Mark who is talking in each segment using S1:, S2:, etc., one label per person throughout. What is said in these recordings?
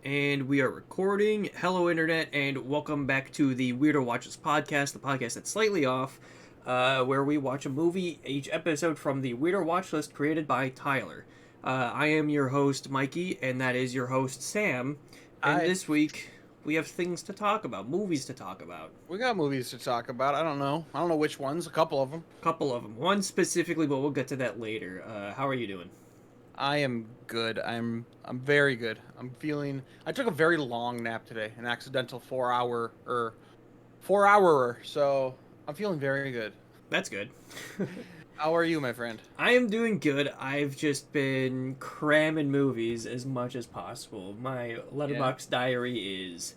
S1: And we are recording. Hello, Internet, and welcome back to the Weirdo Watchlist Podcast, the podcast that's slightly off, where we watch a movie each episode from the Weirdo Watchlist created by Tyler. I am your host, Mikey, and that is your host, Sam. And this week, we have things to talk about, movies to talk about.
S2: We got movies to talk about. I don't know which ones. A couple of them.
S1: One specifically, but we'll get to that later. How are you doing?
S2: I am good. I'm very good. I took a very long nap today, an accidental 4-hour, so I'm feeling very good.
S1: That's good.
S2: How are you, my friend?
S1: I am doing good. I've just been cramming movies as much as possible. My Letterboxd diary is,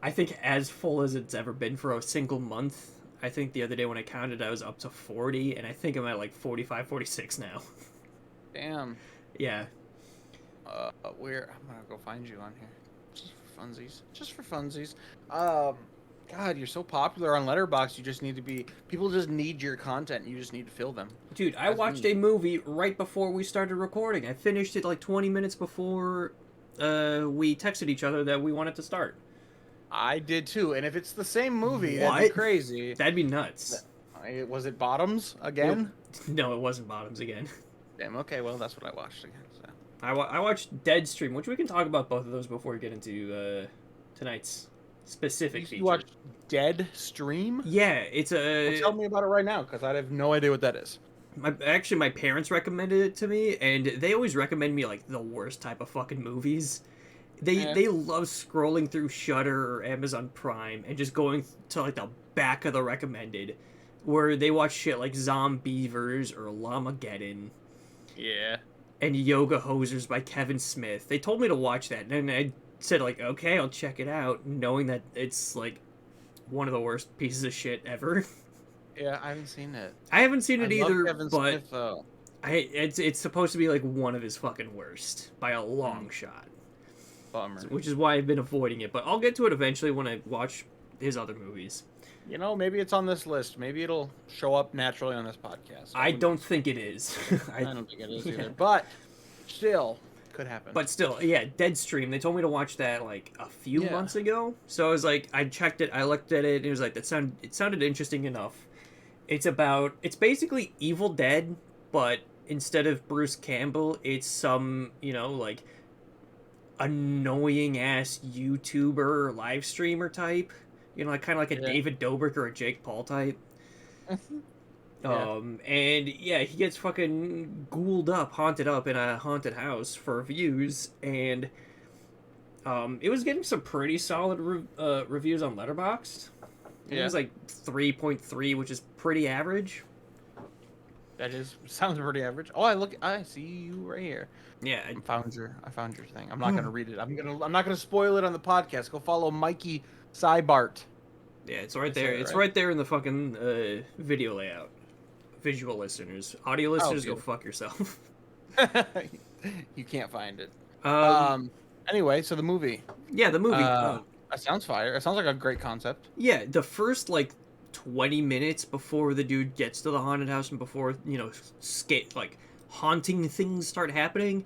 S1: I think, as full as it's ever been for a single month. I think the other day when I counted, I was up to 40, and I think I'm at like 45, 46 now.
S2: Damn.
S1: Yeah.
S2: I'm gonna go find you on here. Just for funsies. God, you're so popular on Letterboxd. People just need your content. You just need to fill them.
S1: Dude, I watched a movie right before we started recording. I finished it like 20 minutes before we texted each other that we wanted to start.
S2: I did too, and if it's the same movie, that'd be crazy.
S1: That'd be nuts.
S2: Was it Bottoms again?
S1: No, it wasn't Bottoms again.
S2: Damn, okay, well, that's what I watched again. So.
S1: I watched Deadstream, which we can talk about both of those before we get into tonight's specific feature.
S2: You watched Deadstream?
S1: Yeah, it's a...
S2: Well, tell me about it right now, because I have no idea what that is.
S1: My parents recommended it to me, and they always recommend me, like, the worst type of fucking movies. They love scrolling through Shudder or Amazon Prime and just going to, like, the back of the recommended, where they watch shit like Zombievers or Llamageddon.
S2: Yeah.
S1: And Yoga Hosers by Kevin Smith. They told me to watch that, and I said, like, okay, I'll check it out, knowing that it's, like, one of the worst pieces of shit ever.
S2: Yeah, I haven't seen it.
S1: I haven't seen it either,
S2: Kevin
S1: but
S2: Smith, though.
S1: It's supposed to be, like, one of his fucking worst, by a long shot.
S2: Bummer.
S1: Which is why I've been avoiding it, but I'll get to it eventually when I watch his other movies.
S2: You know, maybe it's on this list. Maybe it'll show up naturally on this podcast.
S1: I don't think it is.
S2: I don't think it is either. But still, could happen.
S1: But still, yeah, Deadstream. They told me to watch that like a few months ago. So I was like, I checked it, I looked at it, and it was like it sounded interesting enough. It's basically Evil Dead, but instead of Bruce Campbell, it's some, like annoying ass YouTuber or live streamer type. Like kind of like a David Dobrik or a Jake Paul type. And he gets fucking haunted up in a haunted house for views, and it was getting some pretty solid reviews on Letterboxd. It was like 3.3, which is pretty average.
S2: Sounds pretty average. Oh, I see you right here.
S1: Yeah,
S2: I found your thing. I'm not gonna read it. I'm not gonna spoil it on the podcast. Go follow Mikey Cybart.
S1: Yeah, it's right there. It's right there in the fucking video layout. Visual listeners. Audio listeners, go fuck yourself.
S2: You can't find it. Anyway, so the movie.
S1: Yeah, the movie.
S2: That sounds fire. It sounds like a great concept.
S1: Yeah, the first, 20 minutes before the dude gets to the haunted house and before, haunting things start happening,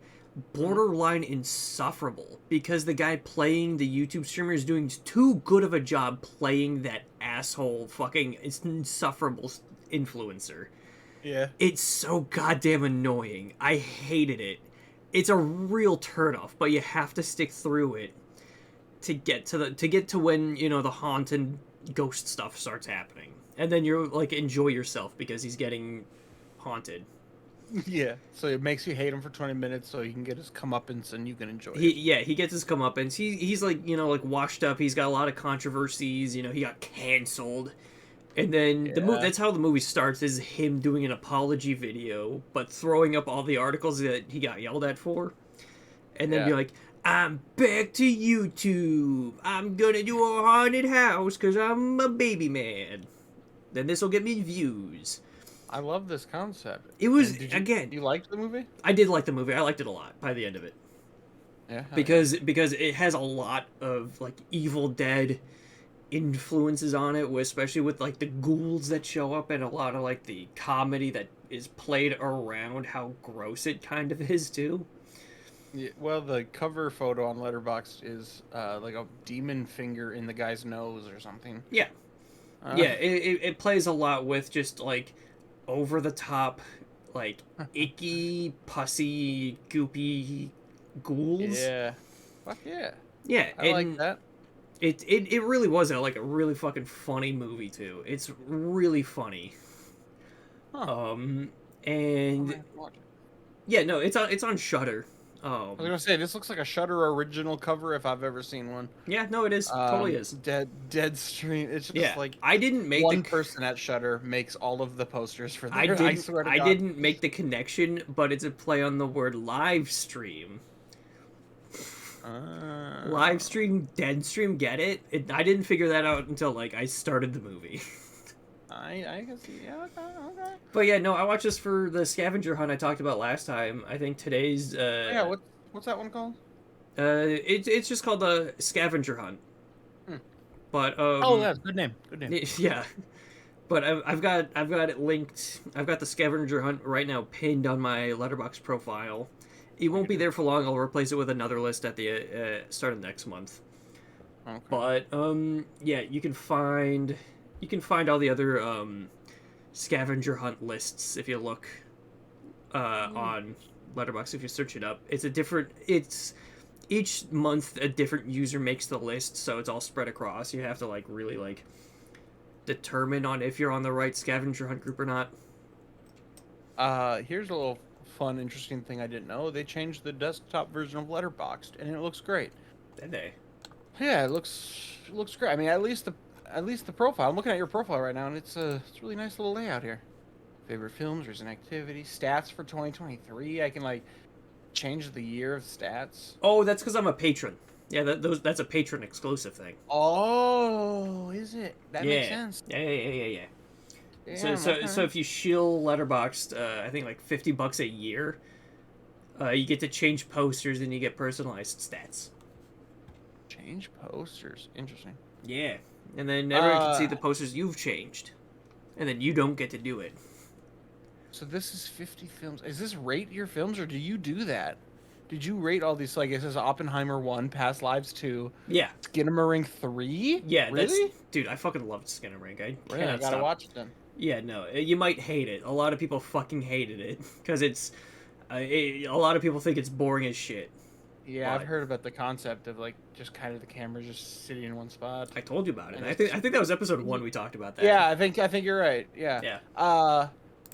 S1: borderline insufferable, because the guy playing the YouTube streamer is doing too good of a job playing that asshole fucking insufferable influencer.
S2: Yeah.
S1: It's so goddamn annoying. I hated it. It's a real turnoff, but you have to stick through it to get to when, the haunted ghost stuff starts happening. And then you're enjoy yourself because he's getting haunted.
S2: Yeah, so it makes you hate him for 20 minutes so he can get his comeuppance and you can enjoy it.
S1: He gets his comeuppance. He's washed up. He's got a lot of controversies. He got canceled. And then that's how the movie starts, is him doing an apology video, but throwing up all the articles that he got yelled at for. And then be like, I'm back to YouTube. I'm gonna do a haunted house because I'm a baby man. Then this will get me views.
S2: I love this concept.
S1: It was,
S2: you liked the movie?
S1: I did like the movie. I liked it a lot by the end of it.
S2: Yeah.
S1: Because it has a lot of, Evil Dead influences on it, especially with, the ghouls that show up and a lot of, the comedy that is played around how gross it kind of is, too.
S2: Yeah, well, the cover photo on Letterboxd is like a demon finger in the guy's nose or something.
S1: Yeah,
S2: Uh,
S1: yeah. It plays a lot with just like over the top, like icky, pussy, goopy ghouls.
S2: yeah. Fuck yeah.
S1: Yeah,
S2: I like
S1: and
S2: that.
S1: it really was like a really fucking funny movie too. It's really funny.
S2: Huh.
S1: Um,
S2: I might
S1: and
S2: have to watch it.
S1: yeah, no, it's on Shutter.
S2: I was gonna say this looks like a Shutter original cover if I've ever seen one.
S1: Yeah, no, it is totally is.
S2: Dead Stream. It's just
S1: Yeah,
S2: like
S1: I didn't make
S2: one
S1: the
S2: person at Shutter makes all of the posters for
S1: I
S2: their. I
S1: didn't
S2: swear to
S1: I
S2: God.
S1: didn't make the connection, but it's a play on the word live stream. Live stream, dead stream, get it? I didn't figure that out until like I started the movie.
S2: I can see. Yeah, okay.
S1: But yeah, no, I watched this for the scavenger hunt I talked about last time. I think today's
S2: Yeah, what's that one called?
S1: it's just called the scavenger hunt.
S2: Hmm.
S1: But
S2: Oh, that's good name. Good name.
S1: yeah. But I've got it linked. I've got the scavenger hunt right now pinned on my Letterboxd profile. It won't be there for long. I'll replace it with another list at the start of next month.
S2: Okay.
S1: But yeah, you can find all the other scavenger hunt lists if you look on Letterboxd. If you search it up, it's each month a different user makes the list, so it's all spread across. You have to like really like determine on if you're on the right scavenger hunt group or not.
S2: Here's a little fun, interesting thing I didn't know. They changed the desktop version of Letterboxd, and it looks great.
S1: Did they?
S2: Yeah, it looks great. I mean, at least the profile. I'm looking at your profile right now, and it's a really nice little layout here. Favorite films, recent activity, stats for 2023. I can like change the year of stats.
S1: Oh, that's because I'm a patron. Yeah, that's a patron exclusive thing.
S2: Oh, is it? That makes sense.
S1: Yeah.
S2: Damn,
S1: So
S2: okay.
S1: if you shill Letterboxd, I think like $50 a year, you get to change posters and you get personalized stats.
S2: Change posters. Interesting.
S1: Yeah, and then everyone can see the posters you've changed, and then you don't get to do it.
S2: So this is 50 films. Is this rate your films, or do you do that? Did you rate all these? Like it says Oppenheimer 1, Past Lives 2,
S1: Yeah,
S2: Skinamarink 3?
S1: yeah.
S2: Really?
S1: Dude, I fucking loved Skinnamarink. I
S2: Really? I
S1: cannot
S2: gotta
S1: stop.
S2: watch it then.
S1: Yeah, no, you might hate it. A lot of people fucking hated it because it's. A lot of people think it's boring as shit.
S2: Yeah, I've
S1: But-
S2: heard about the concept of like just kind of the camera just sitting in one spot.
S1: I told you about it.
S2: And
S1: I think that was episode 1 we talked about that.
S2: Yeah, I think you're right. Yeah.
S1: Yeah.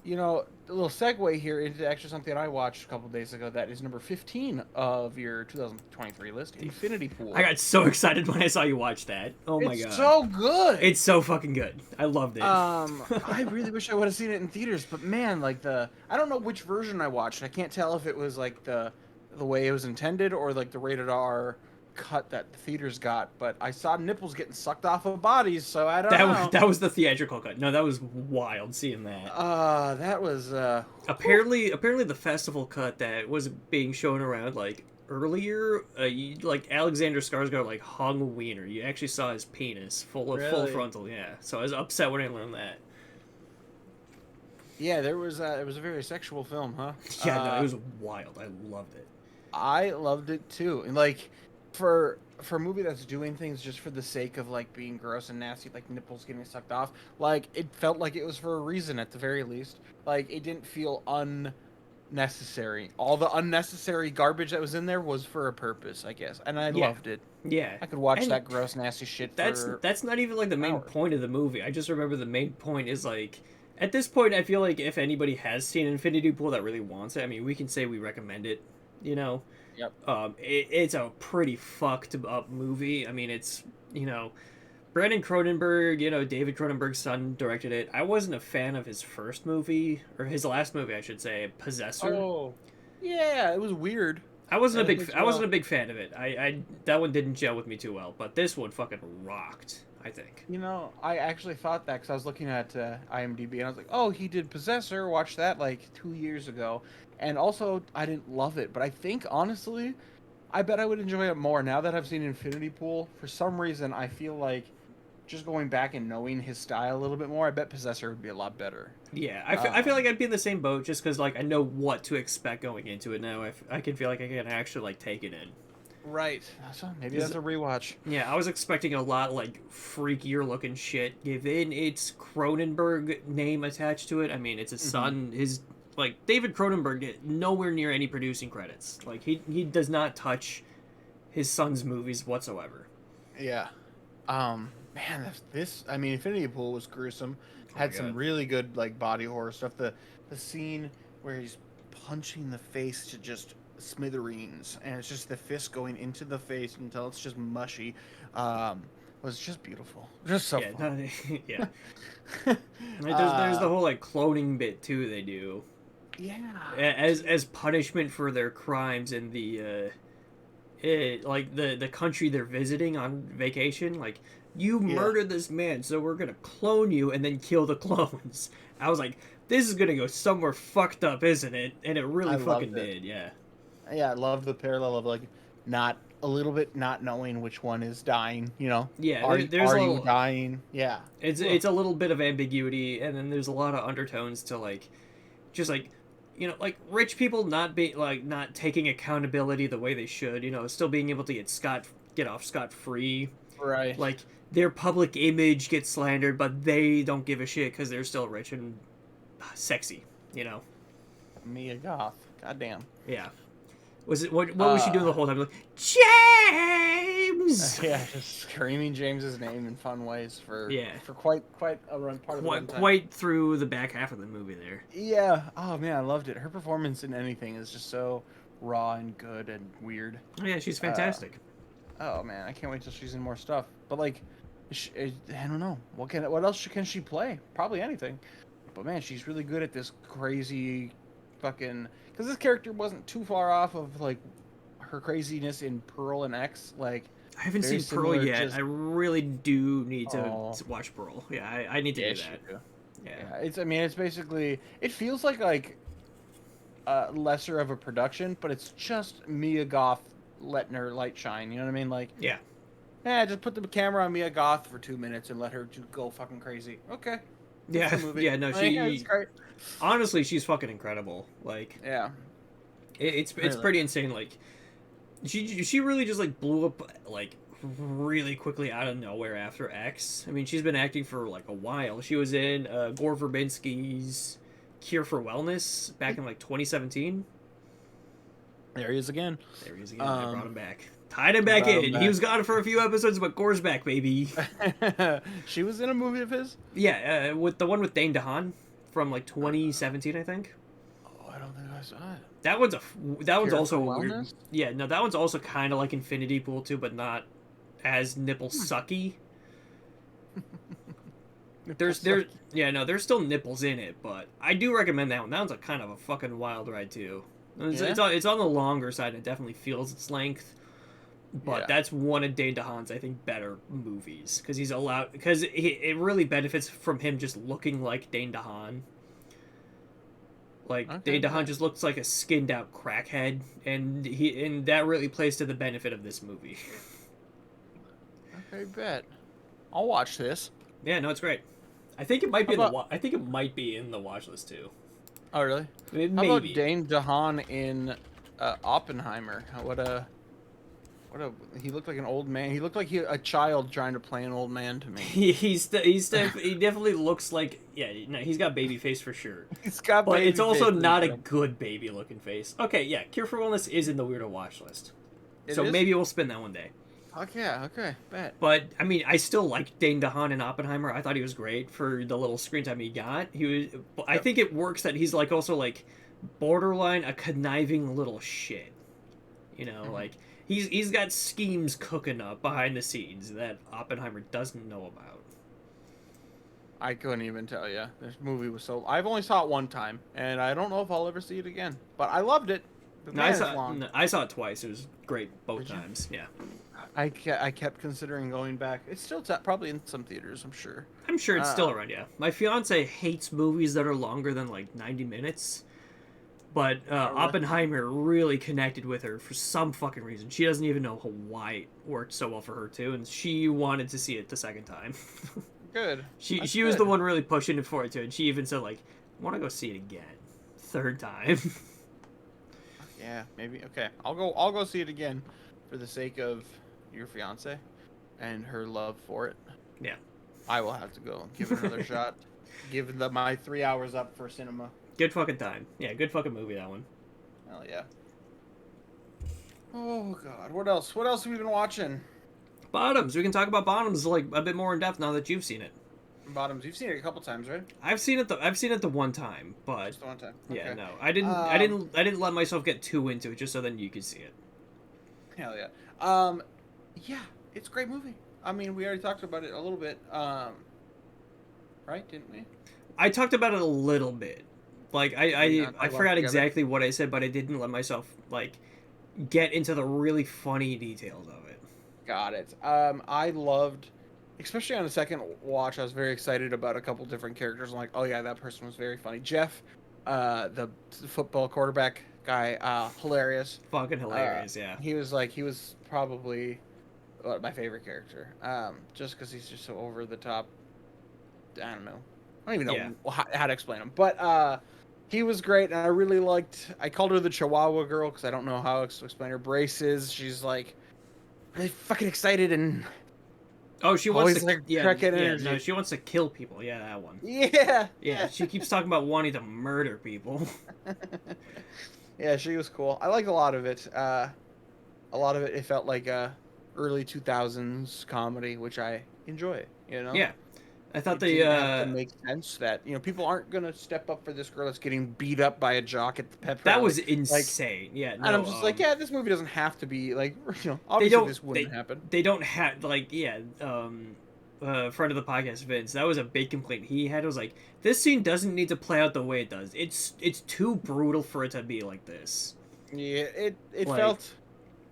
S2: You know, a little segue here into actually something I watched a couple days ago that is number 15 of your 2023 list, Infinity Pool.
S1: I got so excited when I saw you watch that. Oh my god.
S2: It's so good.
S1: It's so fucking good. I loved it.
S2: I really wish I would have seen it in theaters, but man, like I don't know which version I watched. I can't tell if it was like the way it was intended or like the rated R cut that the theaters got, but I saw nipples getting sucked off of bodies, so I don't know.
S1: That was the theatrical cut. No, that was wild seeing that.
S2: That was
S1: apparently the festival cut that was being shown around like earlier, like Alexander Skarsgård like hung a wiener. You actually saw his penis full
S2: Really?
S1: frontal. Yeah, so I was upset when I learned that.
S2: yeah, there was it was a very sexual film, huh?
S1: Yeah, no, it was wild. I loved it.
S2: I loved it too. And like for a movie that's doing things just for the sake of like being gross and nasty, like nipples getting sucked off, like it felt like it was for a reason at the very least. Like it didn't feel unnecessary. All the unnecessary garbage that was in there was for a purpose, I guess. And I loved it.
S1: Yeah,
S2: I could watch
S1: And
S2: that gross nasty shit for
S1: that's not even like the main
S2: hours.
S1: point of the movie. I just remember the main point is like at this point I feel like if anybody has seen Infinity Pool that really wants it, I mean we can say we recommend it, you know.
S2: Yep.
S1: It's a pretty fucked up movie. I mean it's Brandon Cronenberg, David Cronenberg's son directed it. I wasn't a fan of his first movie, or his last movie I should say, Possessor.
S2: Oh. Yeah, it was weird.
S1: I wasn't
S2: I think
S1: I wasn't a
S2: well.
S1: big fan of it. I that one didn't gel with me too well, but this one fucking rocked, I think.
S2: You know, I actually thought that because I was looking at IMDb and I was like, oh, he did Possessor. Watched that like 2 years ago. And also, I didn't love it. But I think, honestly, I bet I would enjoy it more now that I've seen Infinity Pool. For some reason, I feel like just going back and knowing his style a little bit more, I bet Possessor would be a lot better.
S1: Yeah, I feel like I'd be in the same boat just because like I know what to expect going into it now. I can feel like I can actually like take it in.
S2: Right. So maybe that's a rewatch.
S1: Yeah, I was expecting a lot like freakier looking shit given its Cronenberg name attached to it. I mean, it's his son. His like David Cronenberg did nowhere near any producing credits. Like he does not touch his son's movies whatsoever.
S2: Yeah. Man, this I mean, Infinity Pool was gruesome. Had some really good like body horror stuff. The scene where he's punching the face to just smithereens, and it's just the fist going into the face until it's just mushy. Was just beautiful. Just so fun.
S1: Yeah. Like, there's the whole like cloning bit too. They do.
S2: Yeah.
S1: As punishment for their crimes in the like the country they're visiting on vacation, like you murdered this man, so we're gonna clone you and then kill the clones. I was like, this is gonna go somewhere fucked up, isn't it? And it really fucking did. Yeah.
S2: Yeah, I love the parallel of like not knowing which one is dying. You know.
S1: Yeah.
S2: Are
S1: you
S2: dying? Yeah.
S1: It's a little bit of ambiguity, and then there's a lot of undertones to like, just like, you know, like rich people not taking accountability the way they should. You know, still being able to get off scot free.
S2: Right.
S1: Like their public image gets slandered, but they don't give a shit because they're still rich and sexy. You know.
S2: Mia Goth. Goddamn.
S1: Yeah. Was it what was she doing the whole time? Like, James.
S2: Yeah, just screaming James's name in fun ways for quite a run part of the runtime.
S1: Quite through the back half of the movie there.
S2: Yeah. Oh man, I loved it. Her performance in anything is just so raw and good and weird.
S1: Oh, yeah, she's fantastic.
S2: Oh man, I can't wait till she's in more stuff. But like, I don't know what else can she play? Probably anything. But man, she's really good at this crazy, fucking. Because this character wasn't too far off of like her craziness in Pearl and X. Like,
S1: I haven't seen Pearl yet. I really do need to watch Pearl. Yeah, I need to do that. Yeah.
S2: It's basically. It feels like lesser of a production, but it's just Mia Goth letting her light shine. You know what I mean? Like, yeah, just put the camera on Mia Goth for 2 minutes and let her go fucking crazy. Okay.
S1: Yeah, yeah, no, she. Honestly, she's fucking incredible. Like, yeah, it's pretty insane. Like, she really just like blew up like really quickly out of nowhere after X. I mean, she's been acting for like a while. She was in Gore Verbinski's Cure for Wellness back in like 2017.
S2: There he is again.
S1: I brought him back. Tied him back in. He was gone for a few episodes, but Gore's back, baby.
S2: She was in a movie of his?
S1: Yeah, with the one with Dane DeHaan from like 2017, I think.
S2: Oh, I don't think I saw it.
S1: That one's also weird. Yeah, no, that one's also kind of like Infinity Pool too, but not as nipple sucky. There's still nipples in it, but I do recommend that one. That one's a kind of a fucking wild ride too. It's on the longer side. It definitely feels its length. But that's one of Dane DeHaan's, I think, better movies. Because it really benefits from him just looking like Dane DeHaan. Like, Dane DeHaan just looks like a skinned out crackhead. And that really plays to the benefit of this movie.
S2: Okay, bet. I'll watch this.
S1: Yeah, no, it's great. I think it might be in the watch list too.
S2: Oh, really?
S1: Maybe.
S2: How about Dane DeHaan in Oppenheimer? He looked like an old man. He looked like a child trying to play an old man to me.
S1: He definitely looks like he's got baby face for sure. But it's also not a good baby looking face. Okay, yeah, Cure for Wellness is in the Weirdo Watch List. So maybe we'll spin that one day.
S2: Okay, bet.
S1: But I mean, I still like Dane DeHaan in Oppenheimer. I thought he was great for the little screen time he got. I think it works that he's like also like borderline a conniving little shit. You know, like he's got schemes cooking up behind the scenes that Oppenheimer doesn't know about.
S2: I couldn't even tell you. This movie was so. I've only saw it one time, and I don't know if I'll ever see it again. But I loved it.
S1: I saw it twice. It was great both times. Yeah.
S2: I kept considering going back. It's still probably in some theaters, I'm sure.
S1: I'm sure it's still around, yeah. My fiance hates movies that are longer than like 90 minutes. But Oppenheimer really connected with her for some fucking reason. She doesn't even know why it worked so well for her too, and she wanted to see it the second time.
S2: Good.
S1: She was the one really pushing it for it too, and she even said like, "I want to go see it again, third time."
S2: Yeah, maybe. Okay, I'll go see it again, for the sake of your fiance, and her love for it.
S1: Yeah.
S2: I will have to go and give it another shot. Give my 3 hours up for cinema.
S1: Good fucking time. Yeah, good fucking movie, that one.
S2: Hell yeah. Oh god, what else? What else have we been watching?
S1: Bottoms. We can talk about Bottoms like a bit more in depth now that you've seen it.
S2: Bottoms. You've seen it a couple times, right?
S1: I've seen it the one time, but
S2: Just the one time. Okay.
S1: yeah, no, I didn't let myself get too into it just so then you could see it.
S2: Hell yeah. Yeah, it's a great movie. I mean, we already talked about it a little bit. Right? Didn't we?
S1: I talked about it a little bit. Like I forgot
S2: together?
S1: exactly what I said, but I didn't let myself like get into the really funny details of it.
S2: Got it. I loved, especially on the second watch, I was very excited about a couple different characters. I'm like, oh yeah, that person was very funny. Jeff, the football quarterback guy, hilarious.
S1: Fucking hilarious, yeah.
S2: He was probably my favorite character. Just because he's just so over the top. I don't know. I don't even know how to explain him. But he was great, and I really liked. I called her the Chihuahua girl because I don't know how to explain her. Braces. She's like really fucking excited and.
S1: Oh, she wants to.
S2: No,
S1: she wants to kill people. Yeah, that one.
S2: Yeah.
S1: She keeps talking about wanting to murder people.
S2: Yeah, she was cool. I liked a lot of it. It felt like a early 2000s comedy, which I enjoy. You know.
S1: Yeah. I thought
S2: it have to make sense that people aren't gonna step up for this girl that's getting beat up by a jock at the pep rally.
S1: That was insane. Yeah, no,
S2: and I'm just like, this movie doesn't have to be like, obviously this wouldn't happen.
S1: They don't have like, friend of the podcast, Vince. That was a big complaint he had. It was like, this scene doesn't need to play out the way it does. It's too brutal for it to be like this.
S2: Yeah, it felt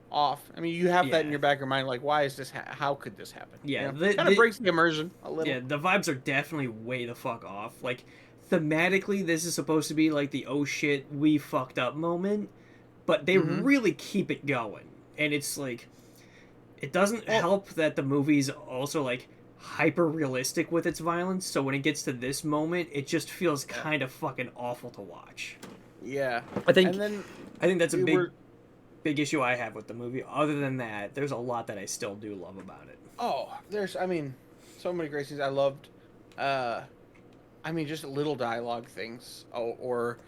S2: off. I mean, you have that in your back of your mind, like, why is this? How could this happen?
S1: Yeah,
S2: kind of breaks the immersion a little.
S1: Yeah, the vibes are definitely way the fuck off. Like, thematically, this is supposed to be like the oh shit we fucked up moment, but they really keep it going, and it's like, it doesn't help that the movie's also like hyper realistic with its violence. So when it gets to this moment, it just feels kind of fucking awful to watch.
S2: Yeah,
S1: I think that's a big issue I have with the movie. Other than that, there's a lot that I still do love about it.
S2: Oh, so many great scenes. I loved, just little dialogue things or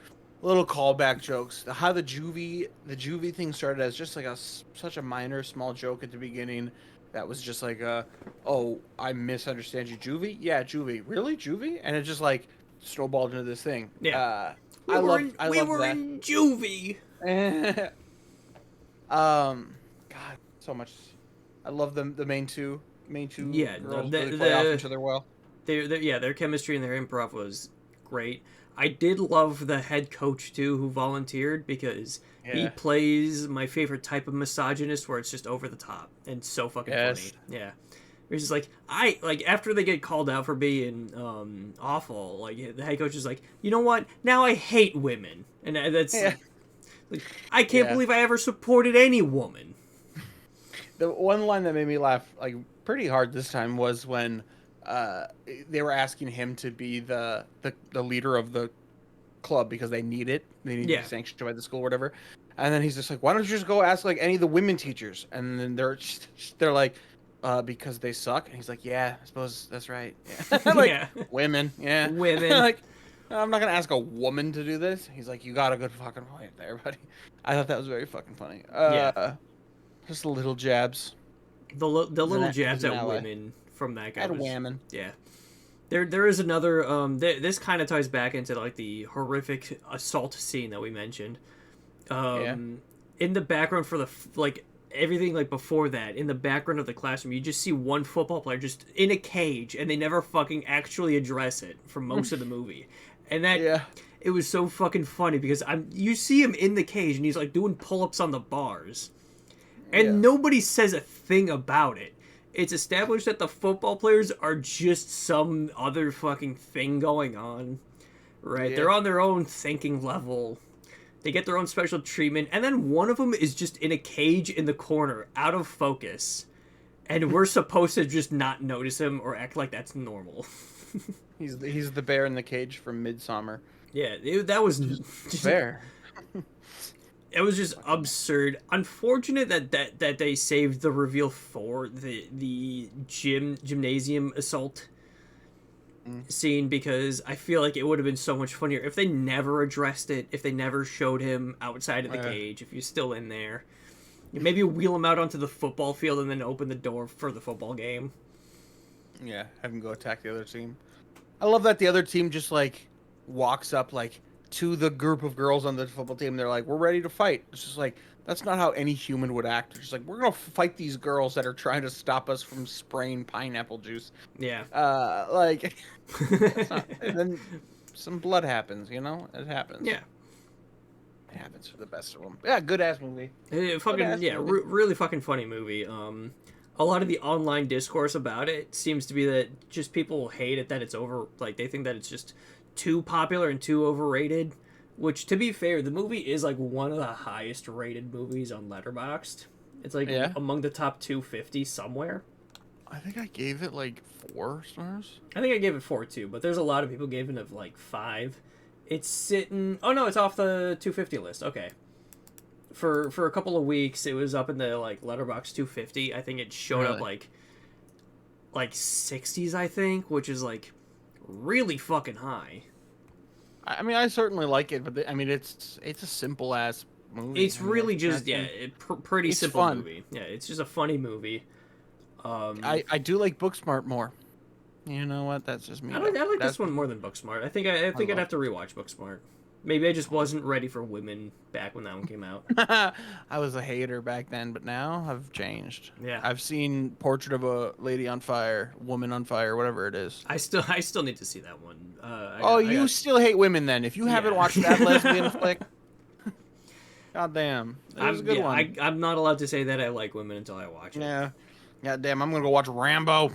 S2: little callback jokes. How the juvie thing started as just like such a minor, small joke at the beginning. That was just like I misunderstand you, juvie. Yeah, juvie. Really, juvie? And it just like snowballed into this thing.
S1: Yeah.
S2: I love that.
S1: In juvie.
S2: God, so much. I love them. The main two girls really play off each other well.
S1: Their chemistry and their improv was great. I did love the head coach too, who volunteered, because he plays my favorite type of misogynist, where it's just over the top and so fucking funny. Yeah, it's just like after they get called out for being awful, like the head coach is like, you know what? Now I hate women, and that's. Like, I can't believe I ever supported any woman.
S2: The one line that made me laugh like pretty hard this time was when they were asking him to be the leader of the club because they need it. They need to be sanctioned by the school or whatever. And then he's just like, why don't you just go ask like any of the women teachers? And then they're like, because they suck. And he's like, yeah, I suppose that's right. Yeah. Women. Yeah.
S1: Women.
S2: Like, I'm not going to ask a woman to do this. He's like, you got a good fucking point there, buddy. I thought that was very fucking funny. Just little jabs.
S1: The little jabs at women from that guy.
S2: At women.
S1: Yeah. There is another, this kind of ties back into like the horrific assault scene that we mentioned. In the background for everything like before that, in the background of the classroom, you just see one football player just in a cage, and they never fucking actually address it for most of the movie. And it was so fucking funny because you see him in the cage and he's like doing pull-ups on the bars, and nobody says a thing about it. It's established that the football players are just some other fucking thing going on, right? They're on their own thinking level. They get their own special treatment, and then one of them is just in a cage in the corner, out of focus. And we're supposed to just not notice him or act like that's normal.
S2: He's the bear in the cage from Midsummer.
S1: Yeah, that was just
S2: Bear.
S1: It was just absurd. Unfortunate that they saved the reveal for the gymnasium assault scene, because I feel like it would have been so much funnier if they never addressed it, if they never showed him outside of the cage, if he's still in there. Maybe wheel him out onto the football field and then open the door for the football game.
S2: Yeah, have him go attack the other team. I love that the other team just like walks up like to the group of girls on the football team. They're like, "We're ready to fight." It's just like, that's not how any human would act. It's just like, we're gonna fight these girls that are trying to stop us from spraying pineapple juice.
S1: Yeah.
S2: And then some blood happens. You know, it happens.
S1: Yeah.
S2: It happens for the best of them. Yeah, good ass movie.
S1: Really fucking funny movie. A lot of the online discourse about it seems to be that just people hate it, that it's over, like they think that it's just too popular and too overrated, which, to be fair, the movie is like one of the highest rated movies on Letterboxd. It's like among the top 250 somewhere.
S2: I think I gave it like 4 stars.
S1: I think I gave it 4 too, but there's a lot of people giving it like 5. It's sitting, oh no, it's off the 250 list. Okay. For a couple of weeks, it was up in the like Letterboxd 250. I think it showed up like 60s, I think, which is like really fucking high.
S2: I mean, I certainly like it, but I mean, it's a simple ass movie.
S1: It's really just pretty simple
S2: fun.
S1: movie. Yeah, it's just a funny movie.
S2: I do like Booksmart more. You know what? That's just me.
S1: I like this one more than Booksmart. I think I'd have to rewatch Booksmart. Maybe I just wasn't ready for women back when that one came out.
S2: I was a hater back then, but now I've changed.
S1: Yeah.
S2: I've seen Portrait of a Lady on Fire, Woman on Fire, whatever it is.
S1: I still need to see that one.
S2: You still hate women then? If you haven't watched that lesbian flick, god damn, it was a good one.
S1: I'm not allowed to say that I like women until I watch it.
S2: Yeah. God damn, I'm gonna go watch Rambo.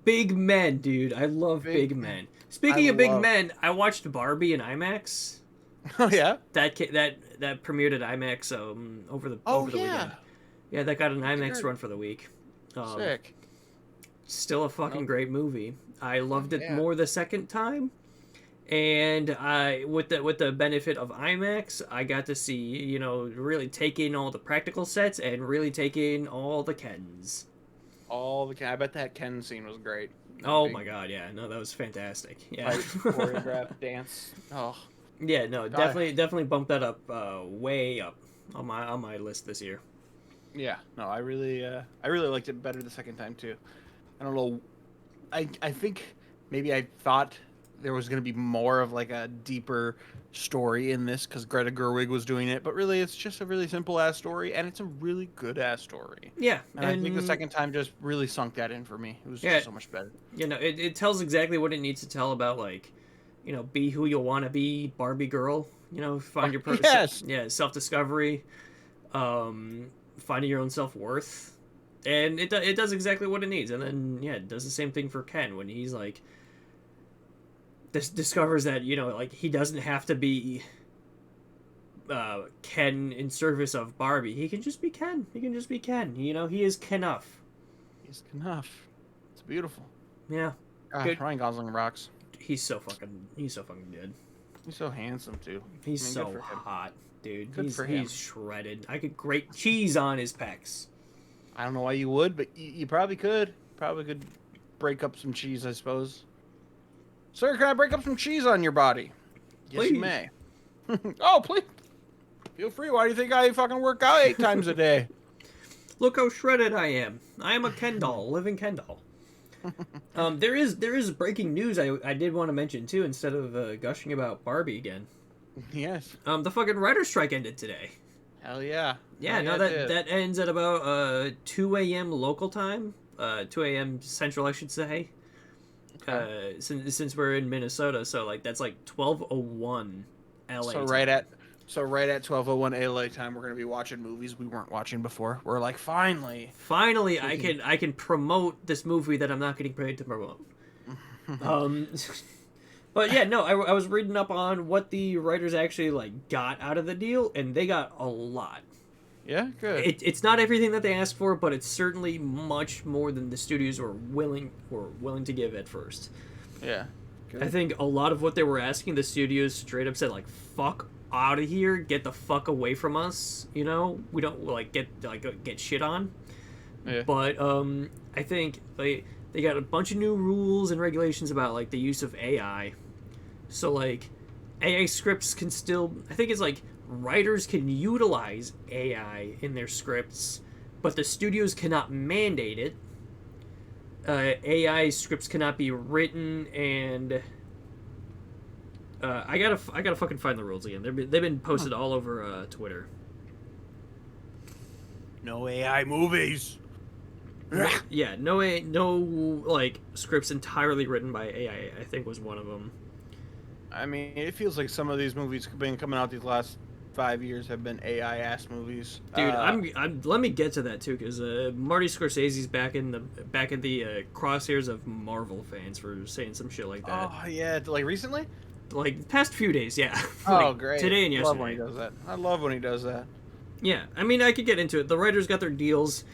S1: Big men, dude. I love big men. Speaking of big men, I watched Barbie in IMAX.
S2: Oh yeah,
S1: that premiered at IMAX over the weekend. Yeah, that got an IMAX run for the week.
S2: Sick.
S1: Still a fucking great movie. I loved it more the second time, and with the benefit of IMAX, I got to see, really take in all the practical sets and really take in all the Kens.
S2: I bet that Ken scene was great.
S1: Oh my god, yeah, no, that was fantastic. Yeah,
S2: choreographed dance. Oh,
S1: yeah, no, definitely bumped that up, way up on my list this year.
S2: Yeah, no, I really liked it better the second time too. I don't know, I think maybe I thought there was going to be more of like a deeper story in this because Greta Gerwig was doing it, but really it's just a really simple ass story, and it's a really good ass story.
S1: Yeah,
S2: and I think the second time just really sunk that in for me. It was just so much better.
S1: It tells exactly what it needs to tell about, like, be who you want to be, Barbie girl. Find your purpose.
S2: Yes.
S1: Yeah, self-discovery, finding your own self-worth, and it does exactly what it needs. And then it does the same thing for Ken when he's like, discovers that he doesn't have to be Ken in service of Barbie. He can just be Ken. He is Kenuff.
S2: He's Kenuff. It's beautiful.
S1: Yeah.
S2: Ryan Gosling rocks.
S1: He's so fucking good.
S2: He's so handsome too.
S1: He's so hot, dude.
S2: Good for him.
S1: He's shredded. I could grate cheese on his pecs.
S2: I don't know why you would, but you probably could. Probably could break up some cheese, I suppose. Sir, can I break up some cheese on your body? Yes,
S1: please.
S2: You may. Oh, please. Feel free. Why do you think I fucking work out 8 times a day?
S1: Look how shredded I am. I am a Ken doll, living Ken doll. There is breaking news I did want to mention too, instead of gushing about Barbie again.
S2: Yes.
S1: The fucking writer's strike ended today.
S2: Hell yeah.
S1: Yeah, that ends at about 2 a.m. local time. 2 a.m. Central, I should say. Okay. Since we're in Minnesota, so like that's like 12:01 LA.
S2: So right at 12:01 LA time, we're gonna be watching movies we weren't watching before. We're like, finally, I can promote this movie that I'm not getting paid to promote.
S1: But yeah, no, I was reading up on what the writers actually like got out of the deal, and they got a lot.
S2: Yeah, good.
S1: It's not everything that they asked for, but it's certainly much more than the studios were willing to give at first.
S2: Yeah.
S1: Good. I think a lot of what they were asking, the studios straight up said like, "Fuck out of here, get the fuck away from us." You know, we don't get shit on.
S2: Yeah.
S1: But I think they got a bunch of new rules and regulations about like the use of AI. So like AI scripts can still, I think it's like writers can utilize AI in their scripts, but the studios cannot mandate it. AI scripts cannot be written, and I gotta fucking find the rules again. They've been posted all over Twitter.
S2: No AI movies.
S1: Yeah, no like scripts entirely written by AI. I think was one of them.
S2: I mean, it feels like some of these movies have been coming out these last 5 years have been AI ass movies.
S1: Dude, I'm let me get to that too, because Marty Scorsese's back in the crosshairs of Marvel fans for saying some shit like that.
S2: Oh yeah, like recently?
S1: Like the past few days, yeah.
S2: Oh great.
S1: Today and yesterday.
S2: I love when he does that. I love when he does that.
S1: Yeah, I mean, I could get into it. The writers got their deals.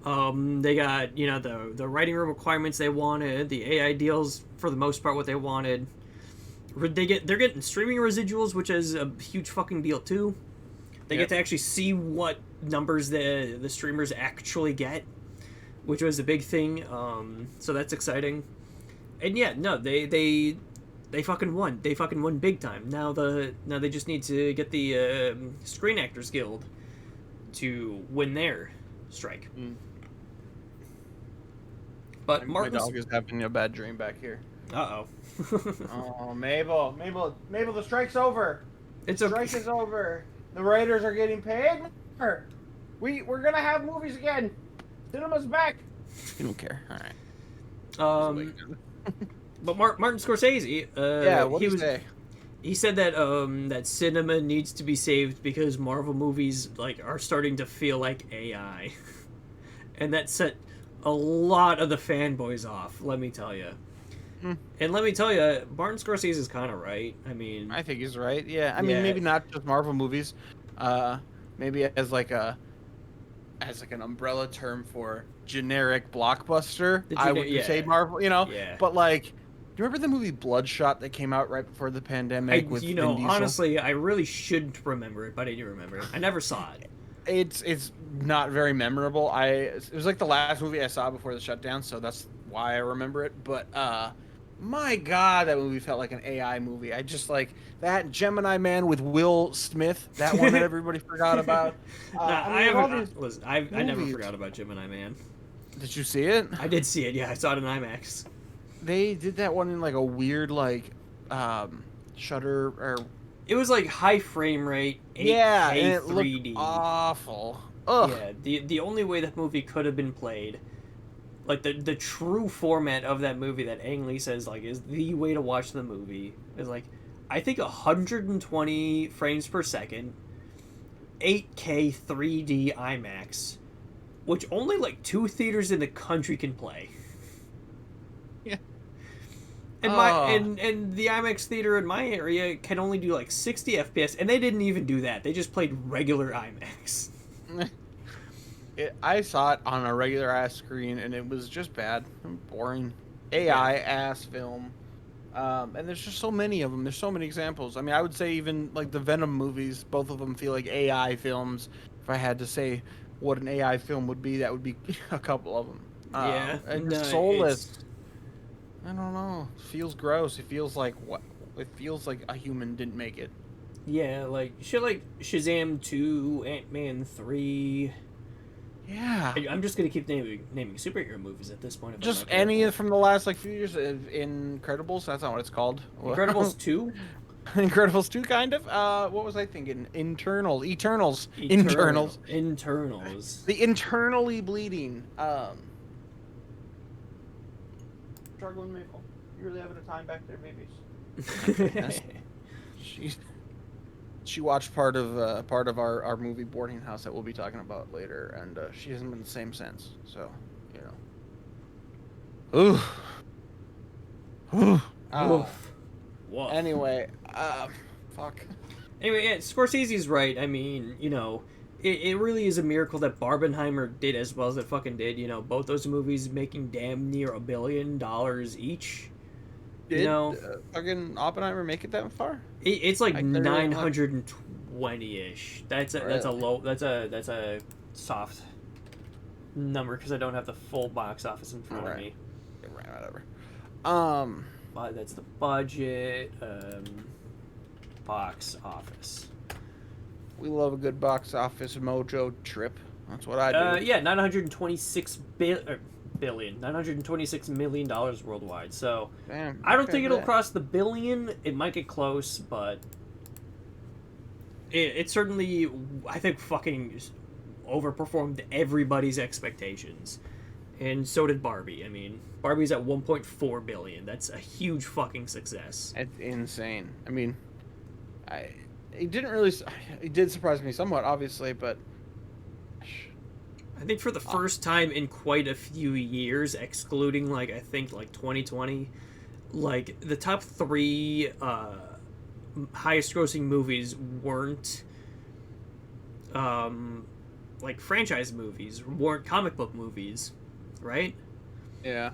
S1: They got, you know, the writing room requirements they wanted, the AI deals for the most part what they wanted. They're getting streaming residuals, which is a huge fucking deal too. They get to actually see what numbers the streamers actually get, which was a big thing. So that's exciting. And yeah, no, they fucking won. They fucking won big time. Now they just need to get the Screen Actors Guild to win their strike. But
S2: my dog is having a bad dream back here.
S1: Uh-oh.
S2: Oh, Mabel, the strike's over. The strike is over. The writers are getting paid. We're gonna have movies again. Cinema's back. You don't care. All right.
S1: But Martin Scorsese,
S2: what did he say?
S1: He said that that cinema needs to be saved because Marvel movies like are starting to feel like AI, and that set a lot of the fanboys off. Let me tell you. And let me tell you, Martin Scorsese is kind of right. I mean,
S2: I think he's right. Yeah, I mean, maybe not just Marvel movies. Maybe as like an umbrella term for generic blockbuster. I would say Marvel, you know.
S1: Yeah.
S2: But like, do you remember the movie Bloodshot that came out right before the pandemic with Vin Diesel?
S1: Honestly, I really shouldn't remember it, but I do remember it. I never saw it.
S2: It's not very memorable. It was like the last movie I saw before the shutdown, so that's why I remember it. But my God, that movie felt like an AI movie. I just like that Gemini Man with Will Smith, that one that everybody forgot about.
S1: I never forgot about Gemini Man.
S2: Did you see it?
S1: I did see it. Yeah, I saw it in IMAX.
S2: They did that one in like a weird like shutter or.
S1: It was like high frame rate, 8K,
S2: yeah, and it
S1: 3D.
S2: Looked awful. Ugh.
S1: Yeah, the only way that movie could have been played, like the true format of that movie that Ang Lee says like is the way to watch the movie is like, I think 120 frames per second, 8K 3D IMAX, which only like 2 theaters in the country can play.
S2: Yeah.
S1: And and the IMAX theater in my area can only do like 60 FPS, and they didn't even do that. They just played regular IMAX.
S2: I saw it on a regular ass screen, and it was just bad and boring. AI ass film. And there's just so many of them. There's so many examples. I mean, I would say even like the Venom movies, both of them feel like AI films. If I had to say what an AI film would be, that would be a couple of them. And soulless. I don't know. It feels gross. It feels like what? It feels like a human didn't make it.
S1: Yeah, like shit like Shazam 2, Ant-Man 3.
S2: Yeah.
S1: I'm just gonna keep naming superhero movies at this point.
S2: Just any from the last like few years. Incredibles. That's not what it's called.
S1: Incredibles 2.
S2: Incredibles 2, kind of. What was I thinking? Eternals.
S1: Internals.
S2: The internally bleeding. Struggling Maple. You really having a time back there, babies? She watched part of our movie Boardinghouse that we'll be talking about later, and she hasn't been the same since. So, you know. Oof.
S1: Whoa.
S2: Anyway, fuck.
S1: Anyway, yeah, Scorsese's right. I mean, it really is a miracle that Barbenheimer did as well as it fucking did. Both those movies making damn near $1 billion each.
S2: Did fucking Oppenheimer make it that far?
S1: It's like 920-ish. That's a low. That's a soft number because I don't have the full box office in front of me.
S2: Right, whatever.
S1: But that's the budget. Box office.
S2: We love a good box office mojo trip. That's what I do.
S1: Yeah, $926 billion, $926 million worldwide. So
S2: Damn,
S1: I don't think it'll cross the billion. It might get close, but it certainly, I think, fucking overperformed everybody's expectations. And so did Barbie. I mean, Barbie's at 1.4 billion. That's a huge fucking success.
S2: It's insane. I mean, it did surprise me somewhat, obviously, but
S1: I think for the first time in quite a few years, excluding I think 2020, the top 3 highest grossing movies weren't franchise movies, weren't comic book movies, right?
S2: Yeah.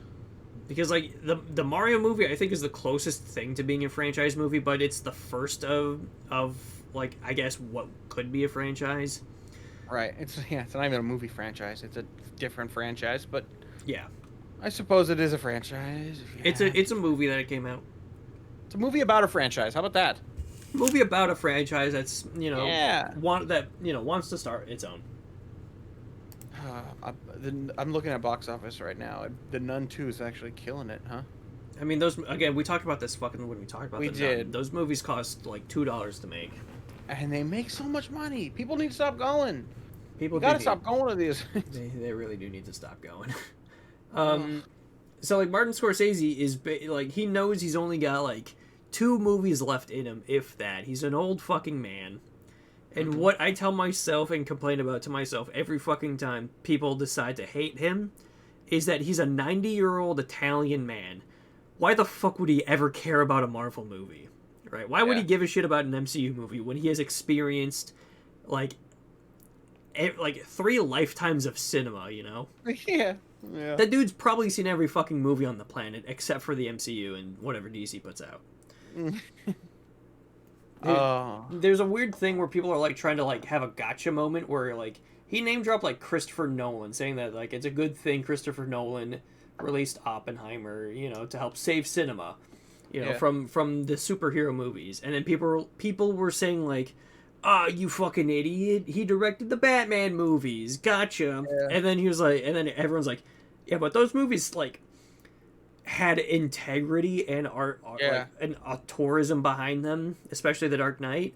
S1: Because the Mario movie I think is the closest thing to being a franchise movie, but it's the first of I guess what could be a franchise.
S2: Right. It's not even a movie franchise. It's a different franchise, but
S1: yeah,
S2: I suppose it is a franchise.
S1: It's a movie that it came out.
S2: It's a movie about a franchise. How about that?
S1: Movie about a franchise that's wants to start its own.
S2: I'm looking at box office right now. The Nun 2 is actually killing it, huh?
S1: I mean, those again. We talked about this fucking when we talked about.
S2: We did.
S1: Those movies cost $2 to make,
S2: and they make so much money. People need to stop going.
S1: People
S2: gotta stop going to these.
S1: they really do need to stop going. So Martin Scorsese is he knows he's only got 2 movies left in him, if that. He's an old fucking man. And what I tell myself and complain about to myself every fucking time people decide to hate him is that he's a 90-year-old Italian man. Why the fuck would he ever care about a Marvel movie? Right? Why would he give a shit about an MCU movie when he has experienced 3 lifetimes of cinema,
S2: Yeah.
S1: That dude's probably seen every fucking movie on the planet except for the MCU and whatever DC puts out. There's a weird thing where people are trying to have a gotcha moment where he name dropped Christopher Nolan, saying that it's a good thing Christopher Nolan released Oppenheimer, to help save cinema, from the superhero movies. And then people were saying you fucking idiot, he directed the Batman movies, gotcha. And then he was and then everyone's yeah, but those movies had integrity and art, and auteurism behind them, especially The Dark Knight,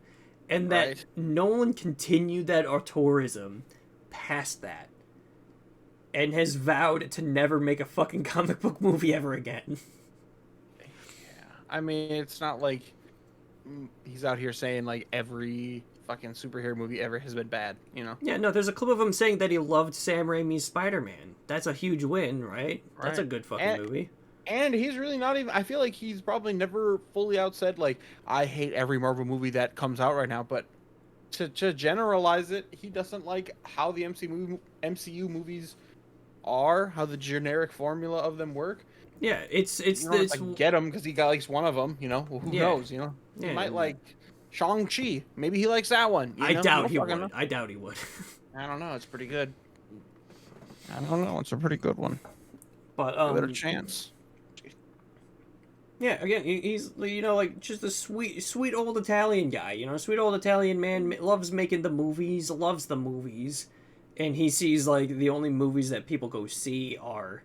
S1: and that Nolan continued that auteurism past that, and has vowed to never make a fucking comic book movie ever again.
S2: Yeah, I mean, it's not like he's out here saying every fucking superhero movie ever has been bad,
S1: Yeah, no, there's a clip of him saying that he loved Sam Raimi's Spider-Man. That's a huge win, right? That's a good fucking movie.
S2: And he's really not even... I feel like he's probably never fully out said, I hate every Marvel movie that comes out right now, but to generalize it, he doesn't like how the MCU movies are, how the generic formula of them work.
S1: Yeah, it's
S2: get him because he got likes one of them, who knows, He might like Shang-Chi. Maybe he likes that one.
S1: I doubt he would. I doubt he would.
S2: I don't know. It's pretty good. I don't know. It's a pretty good one.
S1: But
S2: give it a chance.
S1: Yeah, again, he's just a sweet old Italian guy. Sweet old Italian man, loves making the movies, loves the movies, and he sees the only movies that people go see are,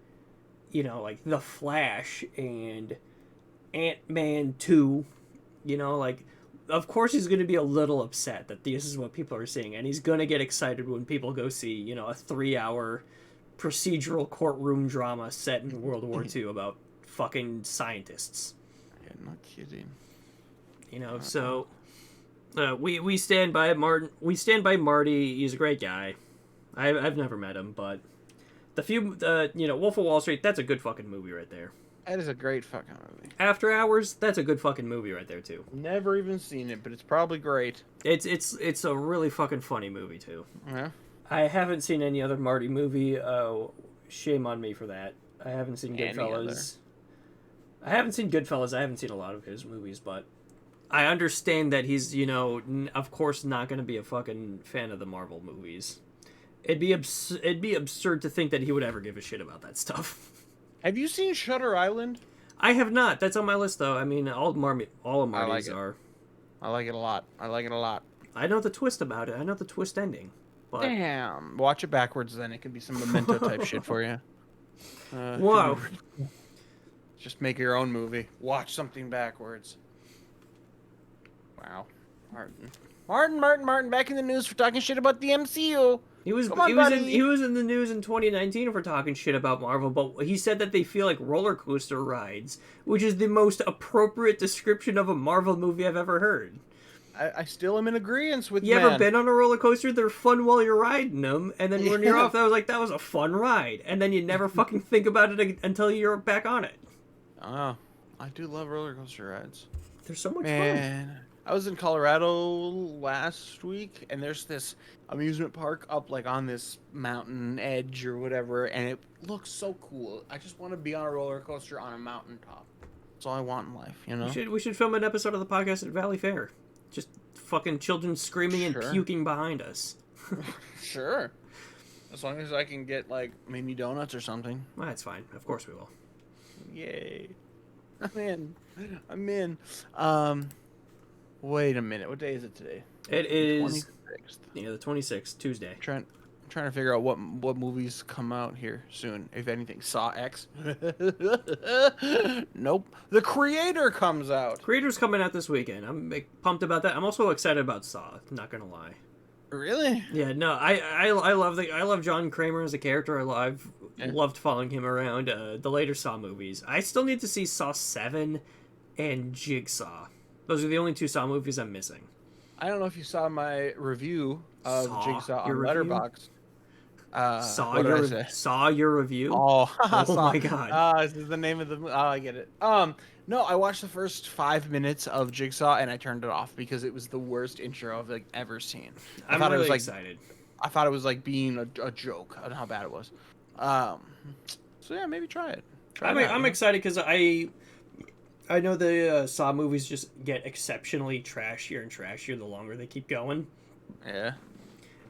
S1: The Flash and Ant-Man 2. Of course he's going to be a little upset that this is what people are seeing, and he's going to get excited when people go see, a 3-hour procedural courtroom drama set in World War II about fucking scientists.
S2: Yeah, not kidding.
S1: So we stand by Martin. We stand by Marty. He's a great guy. I've never met him, but Wolf of Wall Street, that's a good fucking movie right there.
S2: That is a great fucking movie.
S1: After Hours, that's a good fucking movie right there too.
S2: Never even seen it, but it's probably great.
S1: It's a really fucking funny movie too.
S2: Yeah.
S1: I haven't seen any other Marty movie. Shame on me for that. I haven't seen Goodfellas. I haven't seen Goodfellas. I haven't seen a lot of his movies, but I understand that he's, of course, not going to be a fucking fan of the Marvel movies. It'd be absurd to think that he would ever give a shit about that stuff.
S2: Have you seen Shutter Island?
S1: I have not. That's on my list, though. I mean, all of Marty's are.
S2: I like it a lot.
S1: I know the twist about it. I know the twist ending. But...
S2: Damn. Watch it backwards, then. It could be some Memento type shit for you.
S1: Whoa.
S2: Just make your own movie. Watch something backwards. Wow. Martin, back in the news for talking shit about the MCU. He was
S1: in the news in 2019 for talking shit about Marvel, but he said that they feel like roller coaster rides, which is the most appropriate description of a Marvel movie I've ever heard.
S2: I still am in agreement with
S1: you. Ever been on a roller coaster? They're fun while you're riding them, and then when you're off, that was a fun ride, and then you never fucking think about it until you're back on it.
S2: Oh, I do love roller coaster rides.
S1: They're so much fun.
S2: I was in Colorado last week, and there's this amusement park up like on this mountain edge or whatever, and it looks so cool. I just want to be on a roller coaster on a mountaintop. That's all I want in life, you know?
S1: We should film an episode of the podcast at Valley Fair. Just fucking children screaming and puking behind us.
S2: Sure. As long as I can get like mini donuts or something.
S1: Well, that's fine. Of course we will.
S2: Yay. I'm in. Wait a minute. What day is it today?
S1: It is 26th. Yeah, the 26th, Tuesday.
S2: I'm trying to figure out what movies come out here soon, if anything. Saw X. Nope. The Creator comes out.
S1: Creator's coming out this weekend. I'm pumped about that. I'm also excited about Saw. Not gonna lie.
S2: Really?
S1: Yeah. No. I love John Kramer as a character. I've loved following him around. The later Saw movies. I still need to see Saw 7 and Jigsaw. Those are the only two Saw movies I'm missing.
S2: I don't know if you saw my review of Jigsaw on Letterboxd.
S1: Saw your review?
S2: Oh
S1: my god.
S2: This is the name of the movie. Oh, I get it. No, I watched the first 5 minutes of Jigsaw and I turned it off because it was the worst intro I've ever seen.
S1: I'm really excited.
S2: I thought it was like being a joke on how bad it was. So yeah, maybe try it.
S1: I'm excited because I know the Saw movies just get exceptionally trashier and trashier the longer they keep going.
S2: Yeah.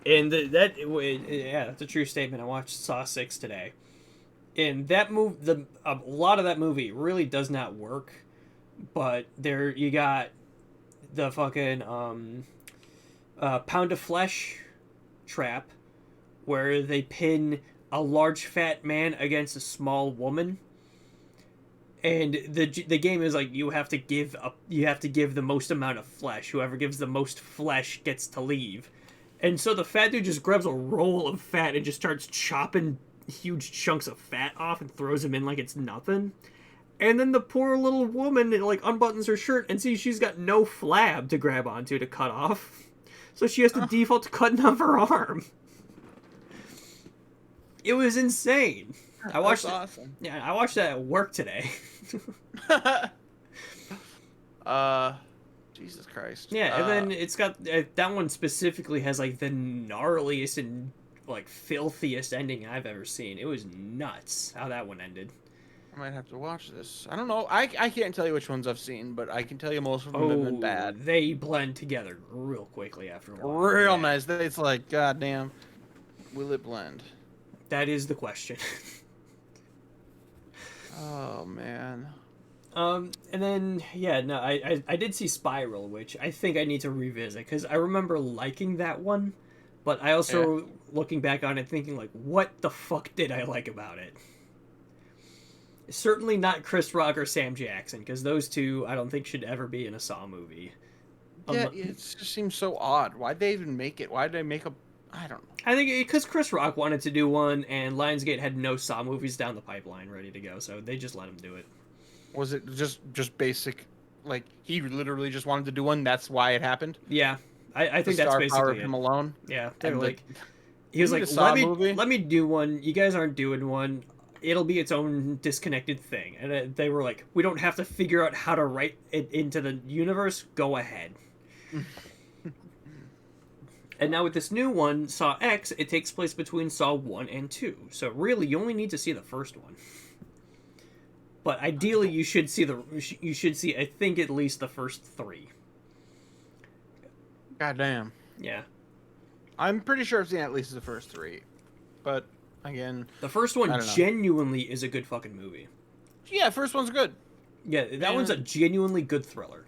S1: And that's a true statement. I watched Saw 6 today. And that a lot of that movie really does not work. But there you got the fucking pound of flesh trap where they pin a large fat man against a small woman. And the game is like you have to give the most amount of flesh. Whoever gives the most flesh gets to leave. And so the fat dude just grabs a roll of fat and just starts chopping huge chunks of fat off and throws them in like it's nothing. And then the poor little woman unbuttons her shirt and sees she's got no flab to grab onto to cut off. So she has to default to cutting off her arm. It was insane.
S2: That's awesome.
S1: Yeah, I watched that at work today.
S2: Jesus Christ.
S1: Yeah, and then it's got that one specifically has the gnarliest and filthiest ending I've ever seen. It was nuts how that one ended.
S2: I might have to watch this. I don't know. I can't tell you which ones I've seen, but I can tell you most of them have been bad.
S1: They blend together real quickly after a while.
S2: Real nice. It's like, goddamn, will it blend?
S1: That is the question.
S2: Oh man.
S1: And then I did see Spiral, which I think I need to revisit because I remember liking that one, but I also looking back on it thinking what the fuck did I like about it? Certainly not Chris Rock or Sam Jackson because those two I don't think should ever be in a Saw movie.
S2: Yeah, it just seems so odd. Why'd they even make it? Why'd they make a? I don't know.
S1: I think because Chris Rock wanted to do one, and Lionsgate had no Saw movies down the pipeline ready to go, so they just let him do it. Was it just basic? He literally just wanted to do one. That's why it happened. Yeah, I think that's basically power of him alone. Yeah, they were he was like, let me do one. You guys aren't doing one. it'll be its own disconnected thing. And they were like, we don't have to figure out how to write it into the universe. Go ahead. And now with this new one, Saw X, it takes place between Saw 1 and 2. So really, you only need to see the first one. But ideally, you should see, I think, at least the first 3.
S2: Goddamn.
S1: Yeah.
S2: I'm pretty sure I've seen at least the first 3. But, again...
S1: The first one genuinely is a good fucking movie.
S2: Yeah, first one's good.
S1: Yeah, that one's a genuinely good thriller.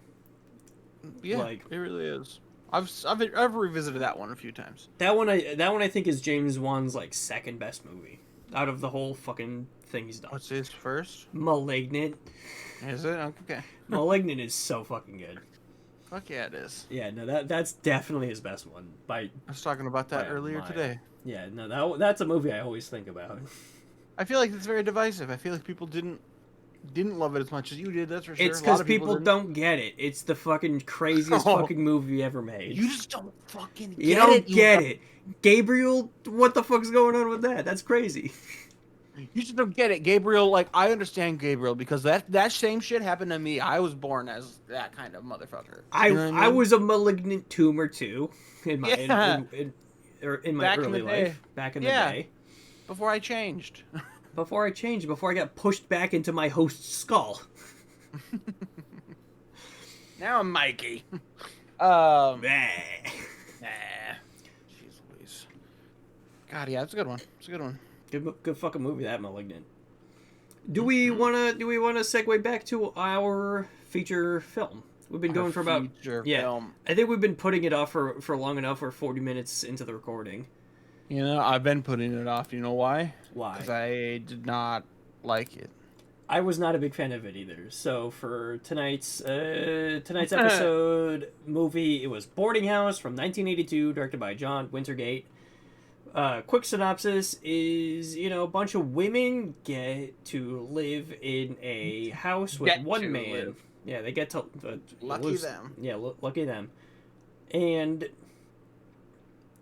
S2: Yeah, it really is. I've revisited that one a few times.
S1: That one I think is James Wan's like second best movie out of the whole fucking thing he's done.
S2: What's his first?
S1: Malignant.
S2: Is it? Okay.
S1: Malignant is so fucking good.
S2: Fuck yeah, it is.
S1: Yeah, no, that's definitely his best one. I
S2: was talking about that earlier today.
S1: Yeah, no, that's a movie I always think about.
S2: I feel like it's very divisive. I feel like people didn't love it as much as you did, that's for sure.
S1: It's because people don't get it. It's the fucking craziest fucking movie ever made.
S2: You just don't fucking get it.
S1: You don't get it. Gabriel, what the fuck's going on with that? That's crazy.
S2: You just don't get it. Gabriel, like, I understand Gabriel because that same shit happened to me. I was born as that kind of motherfucker.
S1: I was a malignant tumor too in my in my
S2: back
S1: early life. Back in the day.
S2: Before I changed.
S1: Before I got pushed back into my host's skull.
S2: Now I'm Mikey.
S1: Nah.
S2: Jeez Louise. God, yeah, it's a good one. It's a good one.
S1: Good fucking movie, that Malignant. Do we wanna segue back to our feature film? We've been going for about film. I think we've been putting it off for long enough. We're 40 minutes into the recording.
S2: You know, I've been putting it off. You know why?
S1: Why?
S2: Because I did not like it.
S1: I was not a big fan of it either. So for tonight's episode movie, it was Boardinghouse from 1982, directed by John Wintergate. Quick synopsis is, a bunch of women get to live in a house with one man. Live. Yeah, they get to
S2: lucky them.
S1: Yeah, lucky them. And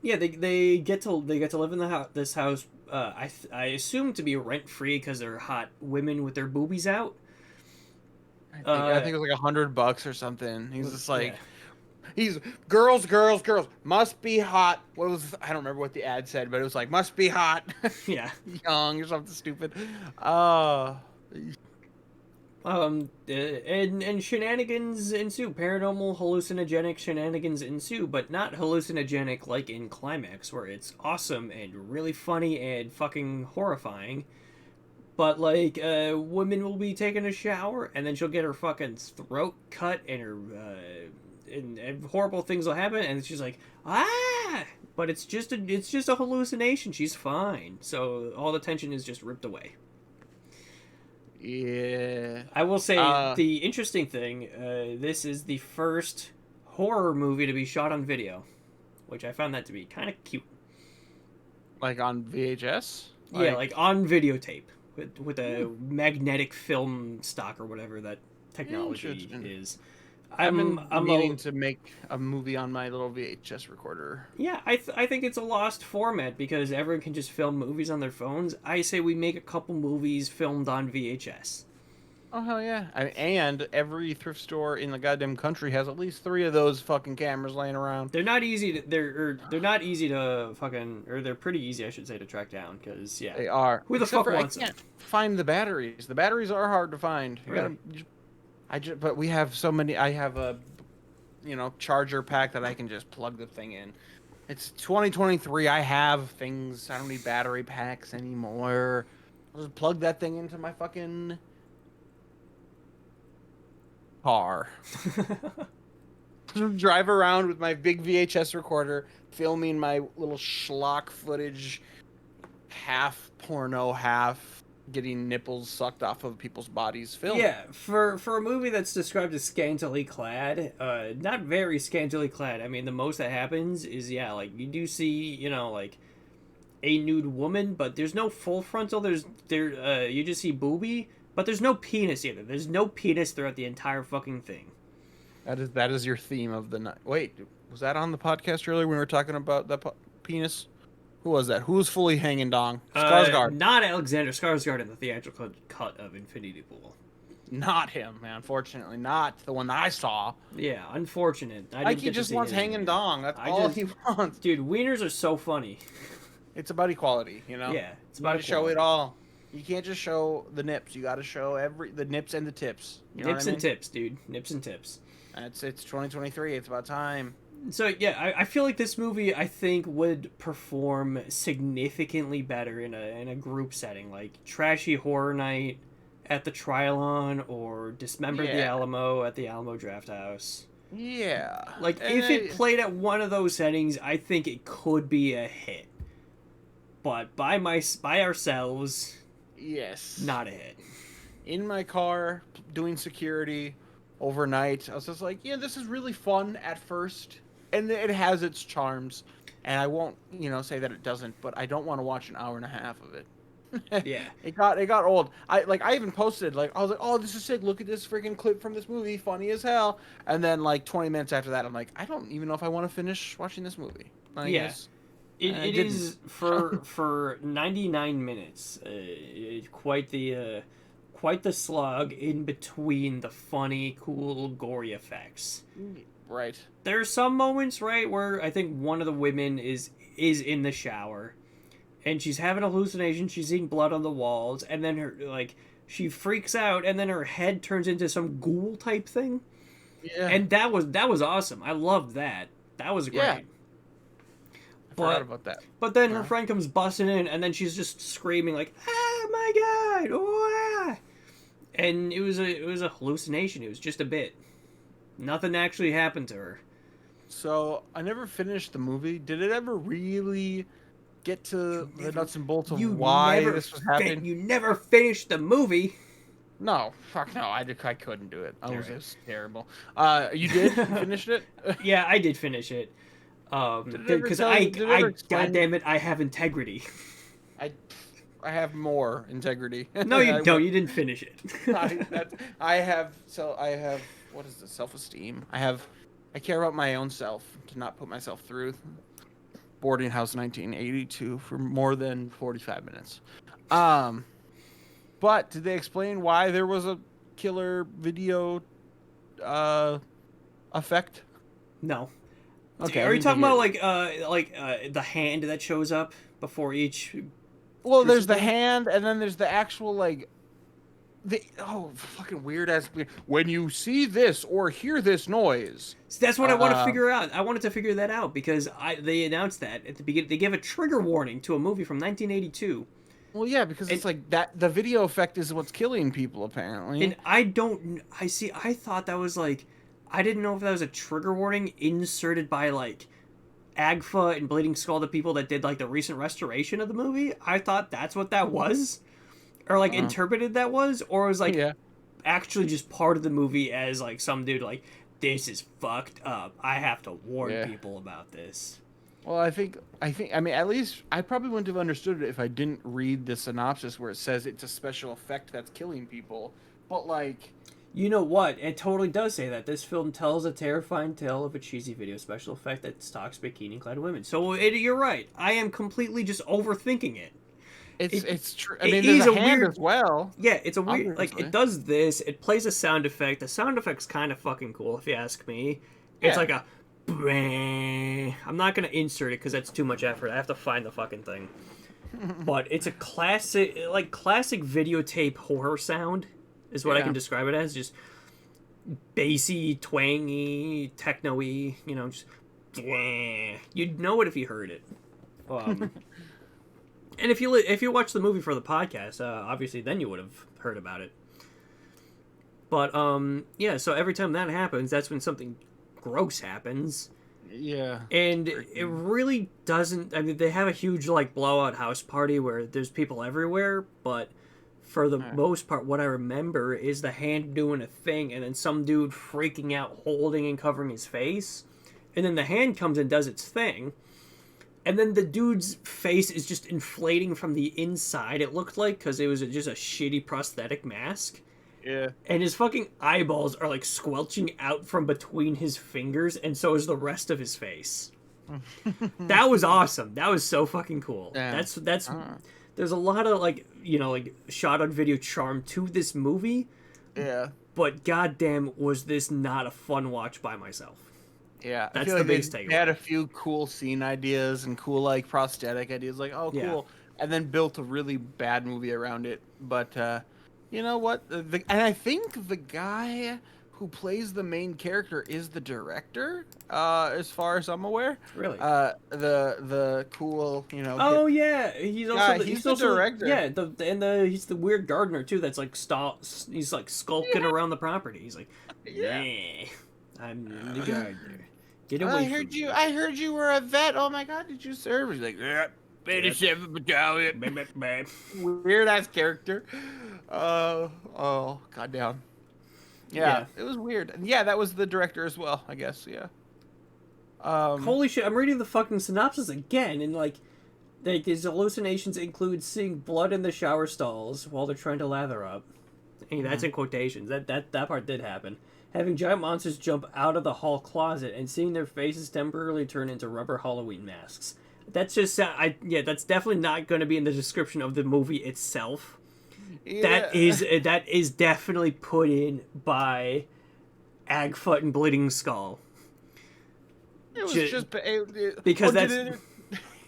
S1: yeah, they get to live in this house. I assume to be rent free because they're hot women with their boobies out.
S2: I think it was like $100 or something. He's just like. Yeah. He's girls must be hot. I don't remember what the ad said, but it was like must be hot.
S1: Yeah,
S2: young or something stupid.
S1: And shenanigans ensue. Paranormal hallucinogenic shenanigans ensue, but not hallucinogenic like in Climax, where it's awesome and really funny and fucking horrifying. But like, woman will be taking a shower and then she'll get her fucking throat cut and her and horrible things will happen, and she's like, but it's just a hallucination. She's fine. So all the tension is just ripped away.
S2: Yeah.
S1: I will say the interesting thing, this is the first horror movie to be shot on video, which I found that to be kind of cute.
S2: Like on VHS?
S1: Yeah, like on videotape with a magnetic film stock or whatever that technology is.
S2: I'm meaning to make a movie on my little VHS recorder.
S1: Yeah, I think it's a lost format because everyone can just film movies on their phones. I say we make a couple movies filmed on VHS.
S2: Oh hell yeah! And every thrift store in the goddamn country has at least 3 of those fucking cameras laying around.
S1: They're not easy to they're pretty easy, I should say, to track down because
S2: they are.
S1: Who the fuck wants them?
S2: I can't find the batteries. The batteries are hard to find. But we have so many. I have a, charger pack that I can just plug the thing in. It's 2023. I have things. I don't need battery packs anymore. I'll just plug that thing into my fucking car. Drive around with my big VHS recorder, filming my little schlock footage, half porno, half getting nipples sucked off of people's bodies film.
S1: Yeah, for a movie that's described as scantily clad, not very scantily clad. I mean, the most that happens is, like, you do see, like, a nude woman, but there's no full frontal. You just see boobie, but there's no penis either. There's no penis throughout the entire fucking thing.
S2: That is your theme of the night. Wait, was that on the podcast earlier when we were talking about the penis? Who was that? Who was fully hanging dong? Skarsgård.
S1: Not Alexander Skarsgård in the theatrical cut of Infinity Pool.
S2: Not him, man. Unfortunately, not the one that I saw.
S1: Yeah, unfortunate.
S2: Like he just wants hanging dong. That's all he wants.
S1: Dude, wieners are so funny.
S2: It's about equality, you know.
S1: Yeah, it's about
S2: equality. Show it all. You can't just show the nips. You got to show the nips and the tips. You know
S1: nips and tips, dude. Nips and tips.
S2: It's 2023. It's about time.
S1: So yeah, I feel like this movie I think would perform significantly better in a group setting, like Trashy Horror Night at the Trilon or Dismembered the Alamo at the Alamo Drafthouse.
S2: Yeah.
S1: Like if it played at one of those settings, I think it could be a hit. But by ourselves,
S2: yes,
S1: not a hit.
S2: In my car doing security overnight, I was just like, yeah, this is really fun at first, and it has its charms. And I won't, say that it doesn't, but I don't want to watch an hour and a half of it.
S1: Yeah,
S2: it got old. I even posted I was like, oh, this is sick. Look at this freaking clip from this movie, funny as hell. And then 20 minutes after that, I'm like, I don't even know if I want to finish watching this movie.
S1: It is for 99 minutes. Quite the slog in between the funny, cool, gory effects.
S2: Right.
S1: There are some moments, right, where I think one of the women is in the shower, and she's having a hallucination. She's seeing blood on the walls, and then her she freaks out, and then her head turns into some ghoul type thing. Yeah. And that was awesome. I loved that. That was great.
S2: Yeah. I forgot about that.
S1: But then her friend comes busting in, and then she's just screaming like, "Ah, my God!" Oh, ah. And it was a hallucination. It was just a bit. Nothing actually happened to her.
S2: So I never finished the movie. Did it ever really get to the nuts and bolts of why this was happening?
S1: You never finished the movie.
S2: No, fuck no. I couldn't do it. It was terrible. You did finish it?
S1: Yeah, I did finish it. Because God damn it, I have integrity.
S2: I have more integrity.
S1: No, you don't. You didn't finish it.
S2: I have what is this? Self-esteem. I care about my own self to not put myself through Boardinghouse 1982 for more than 45 minutes. But did they explain why there was a killer video effect?
S1: No.
S2: Okay.
S1: Are you talking about the hand that shows up before each?
S2: Well, there's the hand, and then there's the actual fucking weird ass. When you see this or hear this noise,
S1: that's what I want to figure out. I wanted to figure that out because they announced that at the beginning. They give a trigger warning to a movie from 1982.
S2: Well, yeah, because it's like that. The video effect is what's killing people, apparently.
S1: And I thought that was I didn't know if that was a trigger warning inserted by Agfa and Bleeding Skull, the people that did the recent restoration of the movie. I thought that's what that was, or interpreted that was, or was actually just part of the movie as some dude this is fucked up. I have to warn people about this.
S2: Well, I mean, at least I probably wouldn't have understood it if I didn't read the synopsis where it says it's a special effect that's killing people. But
S1: you know what? It totally does say that. This film tells a terrifying tale of a cheesy video special effect that stalks bikini-clad women. So you're right. I am completely just overthinking it.
S2: It's true. I mean, there's a hand weird, as well.
S1: Yeah, it's a weird... it does this. It plays a sound effect. The sound effect's kind of fucking cool, if you ask me. It's like a... I'm not going to insert it because that's too much effort. I have to find the fucking thing. But it's a classic videotape horror sound is what I can describe it as. Just bassy, twangy, techno-y, just... You'd know it if you heard it. And if you watch the movie for the podcast, obviously then you would have heard about it. But, so every time that happens, that's when something gross happens.
S2: Yeah.
S1: And it really doesn't... I mean, they have a huge, blowout house party where there's people everywhere, but for the most part, what I remember is the hand doing a thing, and then some dude freaking out, holding and covering his face. And then the hand comes and does its thing. And then the dude's face is just inflating from the inside, it looked like, because it was just a shitty prosthetic mask.
S2: Yeah.
S1: And his fucking eyeballs are squelching out from between his fingers, and so is the rest of his face. That was awesome. That was so fucking cool.
S2: Yeah.
S1: That's there's a lot of like shot on video charm to this movie.
S2: Yeah.
S1: But goddamn, was this not a fun watch by myself?
S2: Yeah,
S1: that's the biggest takeaway.
S2: They had a few cool scene ideas and cool like prosthetic ideas, like oh cool, and then built a really bad movie around it. But you know what? And I think the guy who plays the main character is the director, as far as I'm aware.
S1: Really?
S2: The cool,
S1: Oh yeah, he's also
S2: he's the director.
S1: Yeah, he's the weird gardener too. That's like he's like skulking around the property. He's like, yeah, I'm the gardener. Get away from me.
S2: I heard you were a vet. Oh my god, did you serve? He's like, yeah, 87th Battalion. Weird ass character. Oh, goddamn. Yeah, it was weird. And yeah, that was the director as well, I guess. Yeah.
S1: Holy shit! I'm reading the fucking synopsis again, and like his hallucinations include seeing blood in the shower stalls while they're trying to lather up. Hey, that's in quotations. That part did happen. Having giant monsters jump out of the hall closet and seeing their faces temporarily turn into rubber Halloween masks. That's just that's definitely not going to be in the description of the movie itself. Yeah. That is definitely put in by Agfoot and Bleeding Skull.
S2: It was just
S1: because
S2: did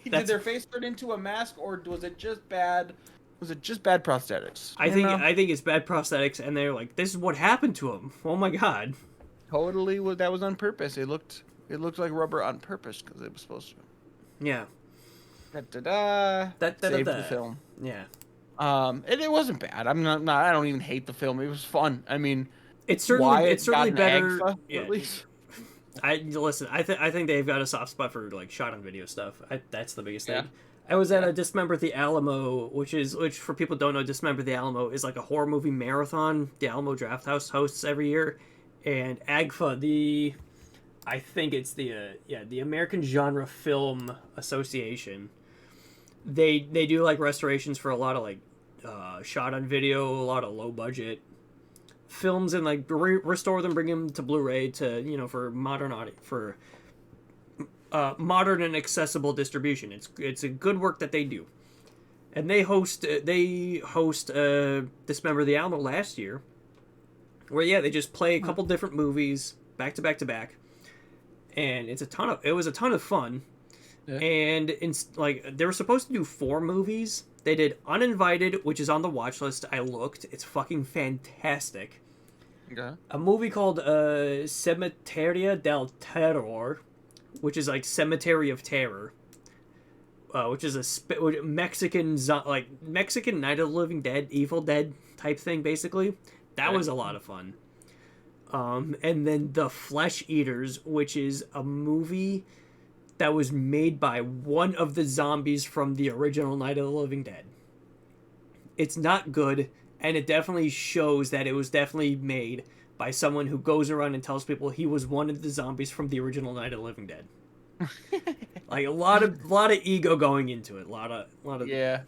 S2: their face turn into a mask, or was it just bad? Was it just bad prosthetics?
S1: I think it's bad prosthetics, and they're like, this is what happened to him. Oh my god!
S2: Totally, that was on purpose. It looked like rubber on purpose because it was supposed to.
S1: Yeah.
S2: Saved the film.
S1: Yeah.
S2: And it wasn't bad. I'm not. I don't even hate the film. It was fun. I mean,
S1: it's certainly better.
S2: Yeah. At least.
S1: I think they've got a soft spot for like shot on video stuff. That's the biggest thing. I was at a Dismember the Alamo, which for people who don't know, Dismember the Alamo is like a horror movie marathon the Alamo Drafthouse hosts every year, and AGFA, I think it's the American Genre Film Association. They do like restorations for a lot of like shot on video, a lot of low budget films, and like restore them, bring them to Blu-ray to for modern modern and accessible distribution. It's a good work that they do, and they host Dismember the Alamo last year, where they just play a couple different movies back to back to back, and it was a ton of fun. Yeah. And they were supposed to do 4 movies. They did Uninvited, which is on the watch list. I looked. It's fucking fantastic.
S2: Okay.
S1: A movie called Cementeria del Terror, which is like Cemetery of Terror, which is a Mexican Night of the Living Dead, Evil Dead type thing, basically. That was a lot of fun. And then The Flesh Eaters, which is a movie that was made by one of the zombies from the original Night of the Living Dead. It's not good, and it definitely shows that it was definitely made by someone who goes around and tells people he was one of the zombies from the original Night of the Living Dead. Like a lot of ego going into it. A lot of
S2: yeah.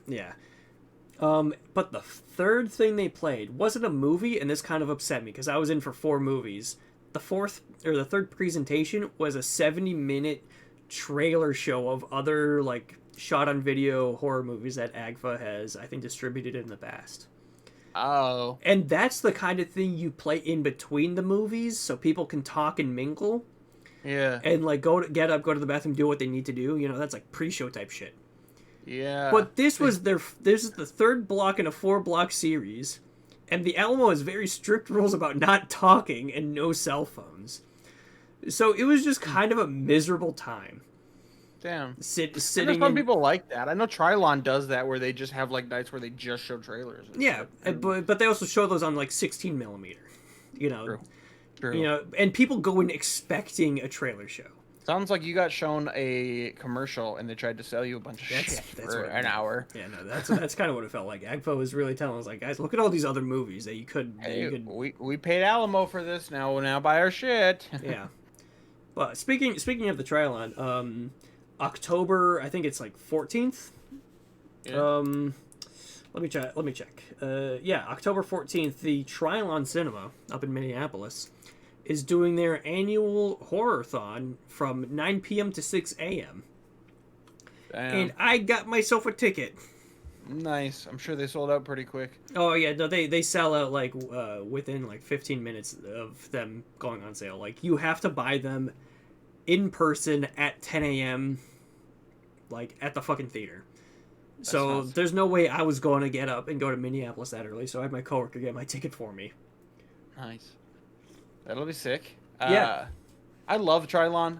S1: But the third thing they played wasn't a movie, and this kind of upset me because I was in for 4 movies. The third presentation was a 70-minute trailer show of other like shot on video horror movies that AGFA has, I think, distributed in the past.
S2: Oh.
S1: And that's the kind of thing you play in between the movies so people can talk and mingle.
S2: Yeah.
S1: And like get up, go to the bathroom, do what they need to do. That's like pre-show type shit.
S2: Yeah.
S1: But this is the 3rd block in a 4-block series, and the Alamo has very strict rules about not talking and no cell phones. So it was just kind of a miserable time.
S2: Damn.
S1: Sitting.
S2: Some people like that. I know Trilon does that, where they just have like nights where they just show trailers.
S1: Yeah, but they also show those on like 16 millimeter.
S2: True.
S1: And people go in expecting a trailer show.
S2: Sounds like you got shown a commercial and they tried to sell you a bunch of shit for an hour.
S1: Yeah, no, that's kind of what it felt like. AGFA was really telling us, like, guys, look at all these other movies that you could.
S2: We paid Alamo for this. Now buy our shit.
S1: Yeah. But speaking of the Trilon, October, I think it's like 14th.
S2: Yeah.
S1: Let me check. October 14th, the Trilon Cinema up in Minneapolis is doing their annual horror-thon from 9 p.m. to 6 a.m.
S2: Damn.
S1: And I got myself a ticket.
S2: Nice. I'm sure they sold out pretty quick.
S1: Oh yeah, no, they sell out like within like 15 minutes of them going on sale. Like you have to buy them in person at 10 a.m. like at the fucking theater. So there's no way I was going to get up and go to Minneapolis that early. So I had my coworker get my ticket for me.
S2: Nice. That'll be sick.
S1: Yeah.
S2: I love Trilon.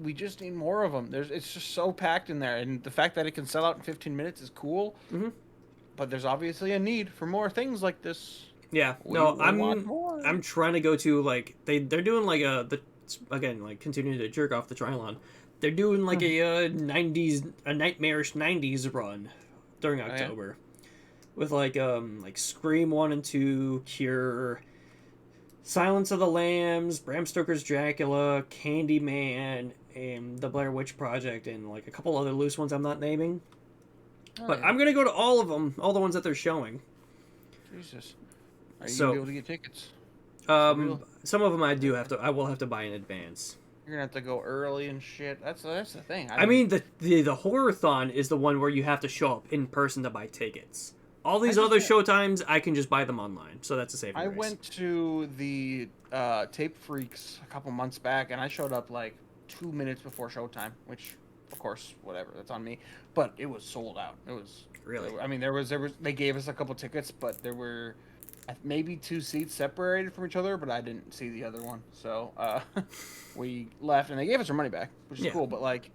S2: We just need more of them. It's just so packed in there, and the fact that it can sell out in 15 minutes is cool.
S1: Mm-hmm.
S2: But there's obviously a need for more things like this.
S1: Yeah. I'm trying to go to like they're doing like continuing to jerk off the Trilon. They're doing like a nightmarish 90s run during October. With like Scream 1 and 2, Cure, Silence of the Lambs, Bram Stoker's Dracula, Candyman, and The Blair Witch Project, and like a couple other loose ones I'm not naming. But I'm gonna go to all of them, all the ones that they're showing.
S2: Jesus. Are you gonna be able to get tickets?
S1: Some of them I will have to buy in advance.
S2: You're gonna have to go early and shit. That's the thing.
S1: I mean the horror-thon is the one where you have to show up in person to buy tickets. All these other showtimes, I can just buy them online, so that's a saving grace.
S2: I went to the Tape Freaks a couple months back, and I showed up like 2 minutes before showtime, which, of course, whatever, that's on me. But it was sold out. It was
S1: really.
S2: I mean, there was. They gave us a couple tickets, but there were maybe 2 seats separated from each other, but I didn't see the other one, so we left, and they gave us our money back, which is cool. But like.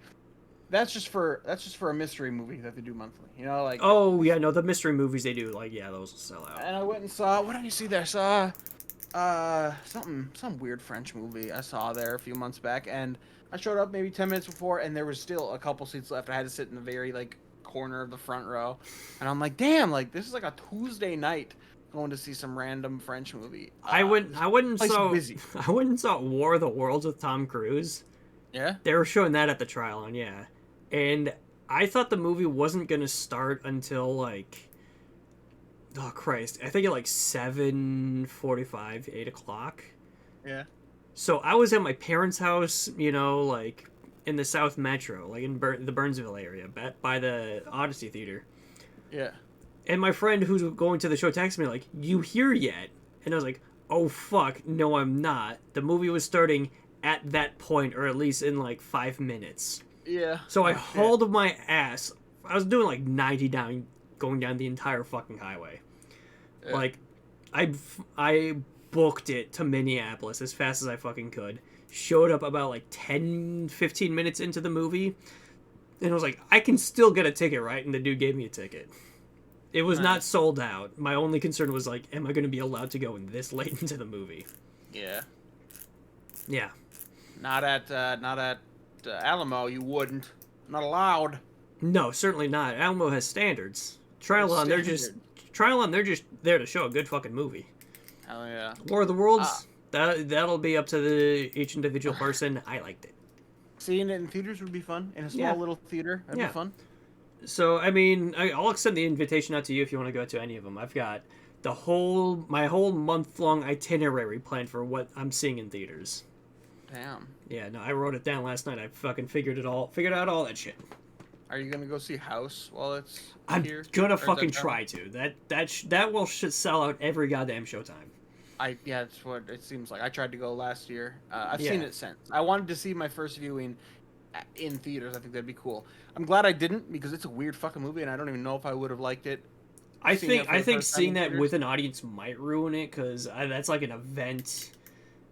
S2: That's just for a mystery movie that they do monthly, you know, like.
S1: Oh yeah, no, the mystery movies they do, like those will sell out.
S2: And I went and saw. What did I see there? I saw, some weird French movie I saw there a few months back, and I showed up maybe 10 minutes before, and there was still a couple seats left. I had to sit in the very like corner of the front row, and I'm like, damn, like this is like a Tuesday night going to see some random French movie. I went and
S1: saw War of the Worlds with Tom Cruise.
S2: Yeah,
S1: they were showing that at the Trilon, yeah. And I thought the movie wasn't going to start until, like, oh, Christ. I think at, like, 7:45, 8 o'clock.
S2: Yeah.
S1: So I was at my parents' house, you know, like, in the South Metro, like, in the Burnsville area, by the Odyssey Theater.
S2: Yeah.
S1: And my friend who's going to the show texted me, like, you here yet? And I was like, oh, fuck, no, I'm not. The movie was starting at that point, or at least in, like, 5 minutes.
S2: Yeah.
S1: So I hauled my ass. I was doing like 90 going down the entire fucking highway. Yeah. Like, I booked it to Minneapolis as fast as I fucking could. Showed up about like 10, 15 minutes into the movie. And I was like, I can still get a ticket, right? And the dude gave me a ticket. It was not sold out. My only concern was like, am I going to be allowed to go in this late into the movie?
S2: Yeah.
S1: Yeah.
S2: Not at Alamo, you wouldn't. Not allowed.
S1: No, certainly not. Alamo has standards. Trilon, they're just there to show a good fucking movie.
S2: Hell yeah.
S1: War of the Worlds, that'll be up to each individual person. I liked it.
S2: Seeing it in theaters would be fun. In a small little theater, that'd be fun.
S1: So, I mean, I'll extend the invitation out to you if you want to go to any of them. I've got my whole month-long itinerary planned for what I'm seeing in theaters.
S2: Damn.
S1: Yeah, no, I wrote it down last night. I fucking figured out all that shit.
S2: Are you gonna go see House while it's here?
S1: I'm gonna fucking try to. That will sell out every goddamn showtime.
S2: That's what it seems like. I tried to go last year. I've seen it since. I wanted to see my first viewing in theaters. I think that'd be cool. I'm glad I didn't, because it's a weird fucking movie, and I don't even know if I would have liked it.
S1: I think seeing that with an audience might ruin it, because that's like an event.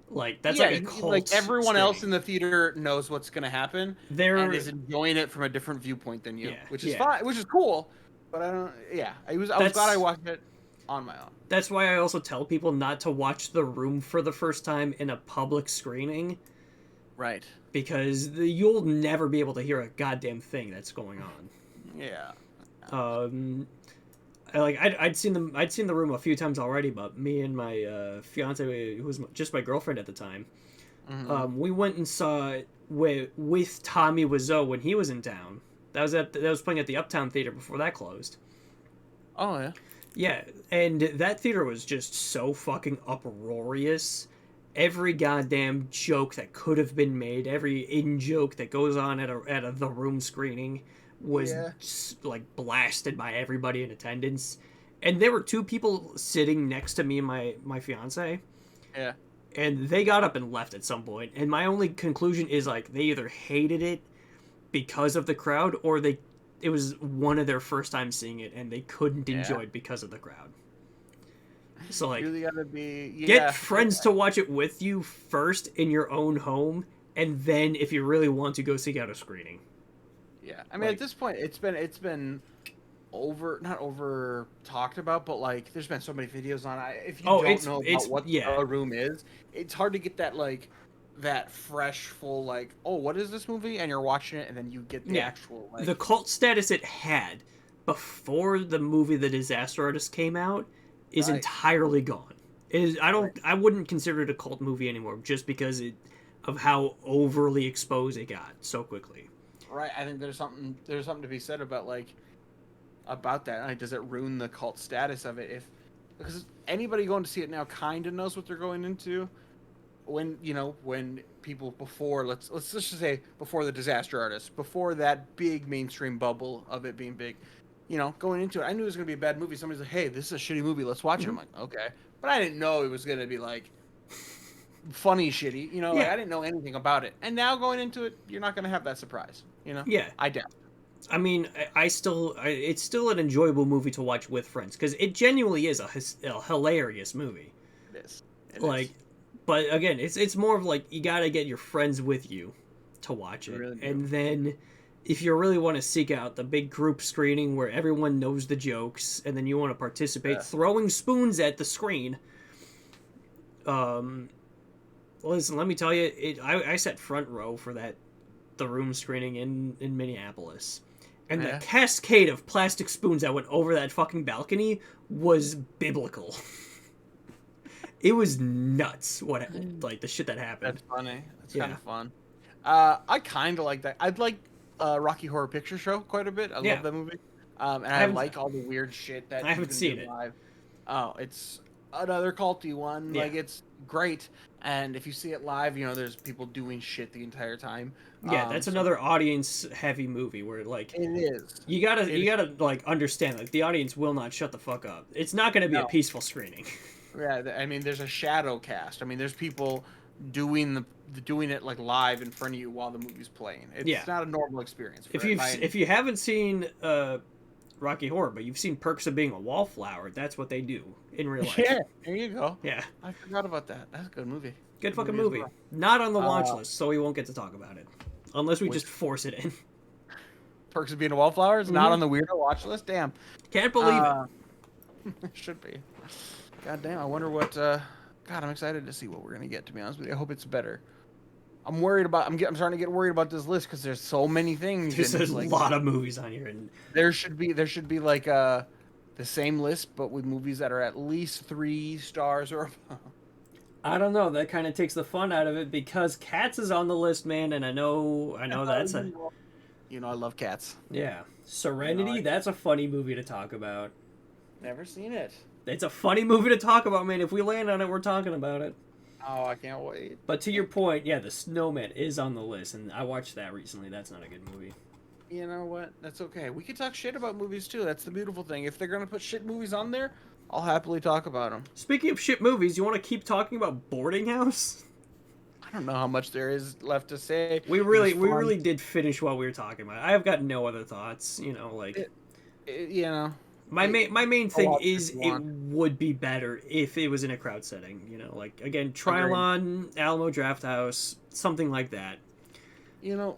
S1: Like that's like a cult.
S2: Like everyone else in the theater knows what's gonna happen. And is enjoying it from a different viewpoint than you, which is fine, which is cool. But I don't. Yeah, I was glad I watched it on my own.
S1: That's why I also tell people not to watch The Room for the first time in a public screening.
S2: Right.
S1: Because you'll never be able to hear a goddamn thing that's going on.
S2: Yeah.
S1: I'd seen The Room a few times already, but me and my fiance, who was just my girlfriend at the time, we went and saw it with Tommy Wiseau when he was in town. That was playing at the Uptown Theater before that closed.
S2: Oh yeah.
S1: Yeah, and that theater was just so fucking uproarious, every goddamn joke that could have been made, every in-joke that goes on at a The Room screening was just, like, blasted by everybody in attendance. And there were two people sitting next to me and my fiance.
S2: Yeah.
S1: And they got up and left at some point. And my only conclusion is, like, they either hated it because of the crowd, or it was one of their first time seeing it and they couldn't enjoy it because of the crowd. So, like,
S2: you really gotta be,
S1: get friends to watch it with you first in your own home, and then if you really want to, go seek out a screening.
S2: Yeah, I mean, at this point, it's been not over talked about, but like, there's been so many videos on it. If you don't know about what The Room is, it's hard to get that, like, that fresh, full, like, oh, what is this movie? And you're watching it, and then you get the actual, like...
S1: The cult status it had before the movie The Disaster Artist came out is entirely gone. I wouldn't consider it a cult movie anymore, just because of how overly exposed it got so quickly.
S2: Right, I think there's something to be said about, like, about that. Like, does it ruin the cult status of it? Because anybody going to see it now kind of knows what they're going into. When people before, let's just say before The Disaster Artist, before that big mainstream bubble of it being big, going into it, I knew it was going to be a bad movie. Somebody's like, hey, this is a shitty movie, let's watch it. I'm like, okay. But I didn't know it was going to be, like, funny shitty, like, I didn't know anything about it. And now going into it, you're not going to have that surprise,
S1: Yeah.
S2: I doubt.
S1: I mean, it's still an enjoyable movie to watch with friends, because it genuinely is a hilarious movie.
S2: It is.
S1: But again, it's more of like, you gotta get your friends with you to watch it. Really, and then if you really want to seek out the big group screening where everyone knows the jokes and then you want to participate throwing spoons at the screen, listen, let me tell you, I sat front row for The Room screening in Minneapolis. And the cascade of plastic spoons that went over that fucking balcony was biblical. It was nuts the shit that happened.
S2: That's funny. That's kind of fun. I kind of like that. I'd like Rocky Horror Picture Show quite a bit. I love that movie. And I like all the weird shit that
S1: I haven't seen it
S2: live. Oh, it's another culty one. Like, it's great. And if you see it live, there's people doing shit the entire time.
S1: Yeah, that's another audience heavy movie where, like,
S2: it is.
S1: You gotta like understand, like, the audience will not shut the fuck up. It's not gonna be a peaceful screening.
S2: Yeah, I mean, there's a shadow cast. I mean, there's people doing it, like, live in front of you while the movie's playing. It's not a normal experience.
S1: If you haven't seen Rocky Horror, but you've seen Perks of Being a Wallflower, that's what they do in real life.
S2: Yeah, there you go.
S1: Yeah,
S2: I forgot about that. That's a good movie.
S1: Good fucking movie. Well. Not on the watch list, so we won't get to talk about it unless we just force it in.
S2: Perks of Being a Wallflower is not on the Weirdo Watchlist. Damn,
S1: can't believe
S2: it. It should be. God damn, I wonder what. God, I'm excited to see what we're gonna get. To be honest with you, I hope it's better. I'm starting to get worried about this list because there's so many things.
S1: There's a lot of movies on here, and
S2: there should be like the same list, but with movies that are at least 3 stars or above.
S1: I don't know. That kind of takes the fun out of it because Cats is on the list, man, and I know that's a.
S2: I love Cats.
S1: Yeah, Serenity. That's a funny movie to talk about.
S2: Never seen it.
S1: It's a funny movie to talk about, man. If we land on it, we're talking about it.
S2: Oh, I can't wait.
S1: But to your point, The Snowman is on the list, and I watched that recently. That's not a good movie.
S2: You know what? That's okay. We can talk shit about movies, too. That's the beautiful thing. If they're going to put shit movies on there, I'll happily talk about them.
S1: Speaking of shit movies, you want to keep talking about Boardinghouse?
S2: I don't know how much there is left to say.
S1: We really did finish what we were talking about. I have got no other thoughts, My main thing is it would be better if it was in a crowd setting, again, Trylon, Alamo Drafthouse, something like that.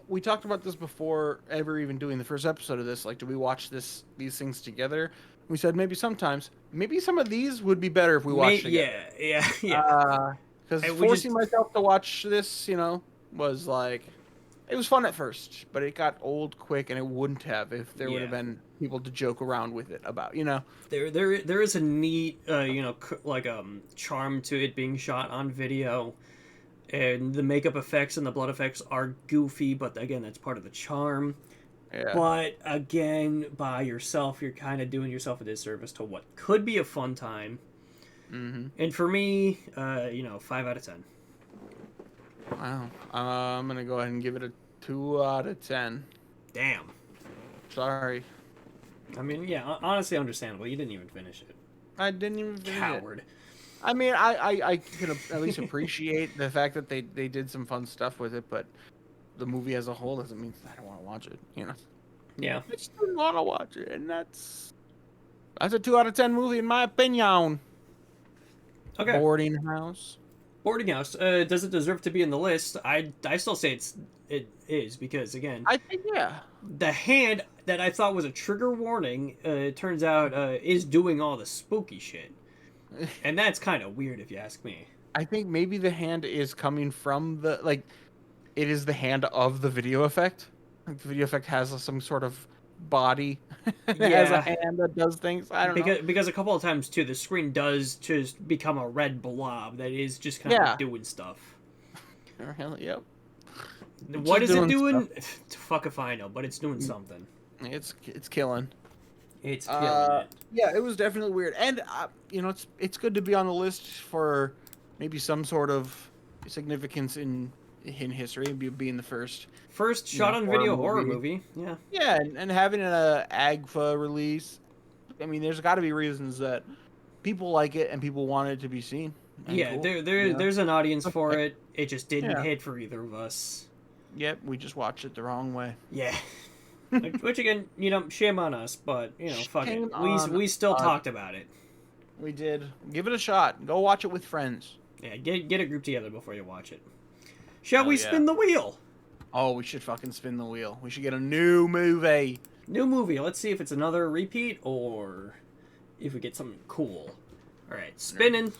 S2: We talked about this before ever even doing the first episode of this. Like, do we watch these things together? We said maybe sometimes. Maybe some of these would be better if we watched together.
S1: Yeah.
S2: Because forcing myself to watch this, was like... It was fun at first, but it got old quick, and it wouldn't have if there would have been people to joke around with it about,
S1: There is a neat, charm to it being shot on video, and the makeup effects and the blood effects are goofy, but again, that's part of the charm. Yeah. But again, by yourself, you're kind of doing yourself a disservice to what could be a fun time. Mm-hmm. And for me, 5 out of 10.
S2: Wow. I'm gonna go ahead and give it a 2 out of 10.
S1: Damn.
S2: Sorry.
S1: I mean, yeah, honestly understandable. You didn't even finish it.
S2: I didn't even finish
S1: Coward.
S2: it. I mean, I can at least appreciate the fact that they did some fun stuff with it, but the movie as a whole doesn't mean that I don't want to watch it, you know?
S1: Yeah.
S2: I just didn't want to watch it, and that's a 2 out of 10 movie in my opinion.
S1: Okay.
S2: Boardinghouse.
S1: Boardinghouse. Does it deserve to be in the list? I still say it is because again,
S2: I think yeah.
S1: the hand that I thought was a trigger warning, it turns out is doing all the spooky shit, and that's kind of weird if you ask me.
S2: I think maybe the hand is coming from it is the hand of the video effect. Like the video effect has some sort of body as a hand that does things. I don't know.
S1: Because a couple of times too, the screen does just become a red blob that is just kind of doing stuff.
S2: Yep.
S1: What is it doing? Fuck if I know, but it's doing something.
S2: It's killing.
S1: It's killing it.
S2: Yeah, it was definitely weird, and it's good to be on the list for maybe some sort of significance in history, being the first
S1: shot on video horror movie. Yeah.
S2: Yeah, and having an AGFA release. I mean, there's got to be reasons that people like it and people want it to be seen.
S1: Yeah, cool. There's an audience for it. It just didn't hit for either of us.
S2: Yep, we just watched it the wrong way.
S1: Yeah. Which again, shame on us, but fuck it. We still talked about it.
S2: We did. Give it a shot. Go watch it with friends.
S1: Yeah, get a group together before you watch it. Shall we spin the wheel?
S2: Oh, we should fucking spin the wheel. We should get a new movie.
S1: New movie. Let's see if it's another repeat or if we get something cool. All right, spinning.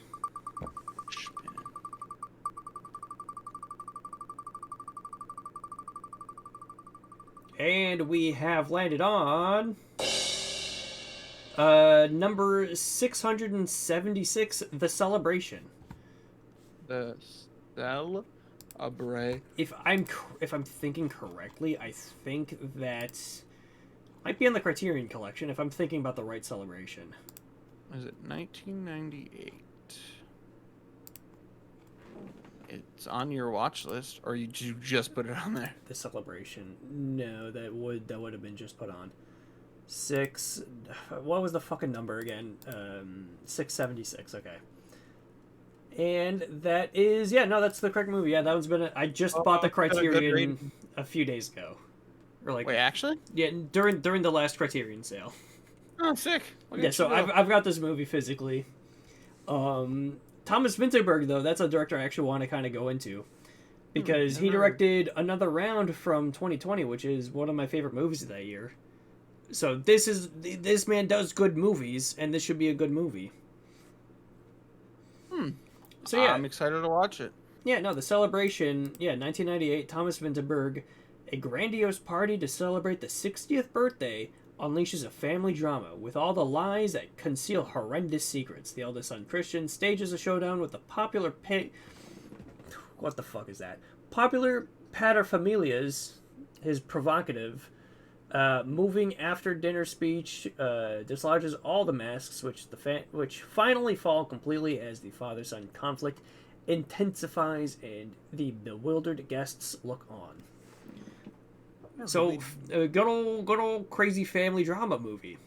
S1: And we have landed on number 676, The Celebration.
S2: The Celebration.
S1: If I'm thinking correctly, I think that might be on the Criterion Collection. If I'm thinking about the right Celebration.
S2: Is it 1998? It's on your watch list, or you just put it on there?
S1: The Celebration. No, that would have been just put on. What was the fucking number again? 676. Okay. And that is that's the correct movie. Yeah, that one's been. I just bought the Criterion a few days ago, or like.
S2: Wait, actually?
S1: Yeah, during the last Criterion sale.
S2: Oh, sick!
S1: Yeah, so I've got this movie physically. Thomas Vinterberg, though, that's a director I actually want to kind of go into. Because he directed Another Round from 2020, which is one of my favorite movies of that year. So this man does good movies, and this should be a good movie. So yeah.
S2: I'm excited to watch it.
S1: Yeah, no, The Celebration, 1998, Thomas Vinterberg. A grandiose party to celebrate the 60th birthday unleashes a family drama with all the lies that conceal horrendous secrets. The eldest son, Christian, stages a showdown with the popular what the fuck is that? Popular paterfamilias, his provocative, moving after dinner speech, dislodges all the masks, which finally fall completely as the father-son conflict intensifies and the bewildered guests look on. So, good old crazy family drama movie.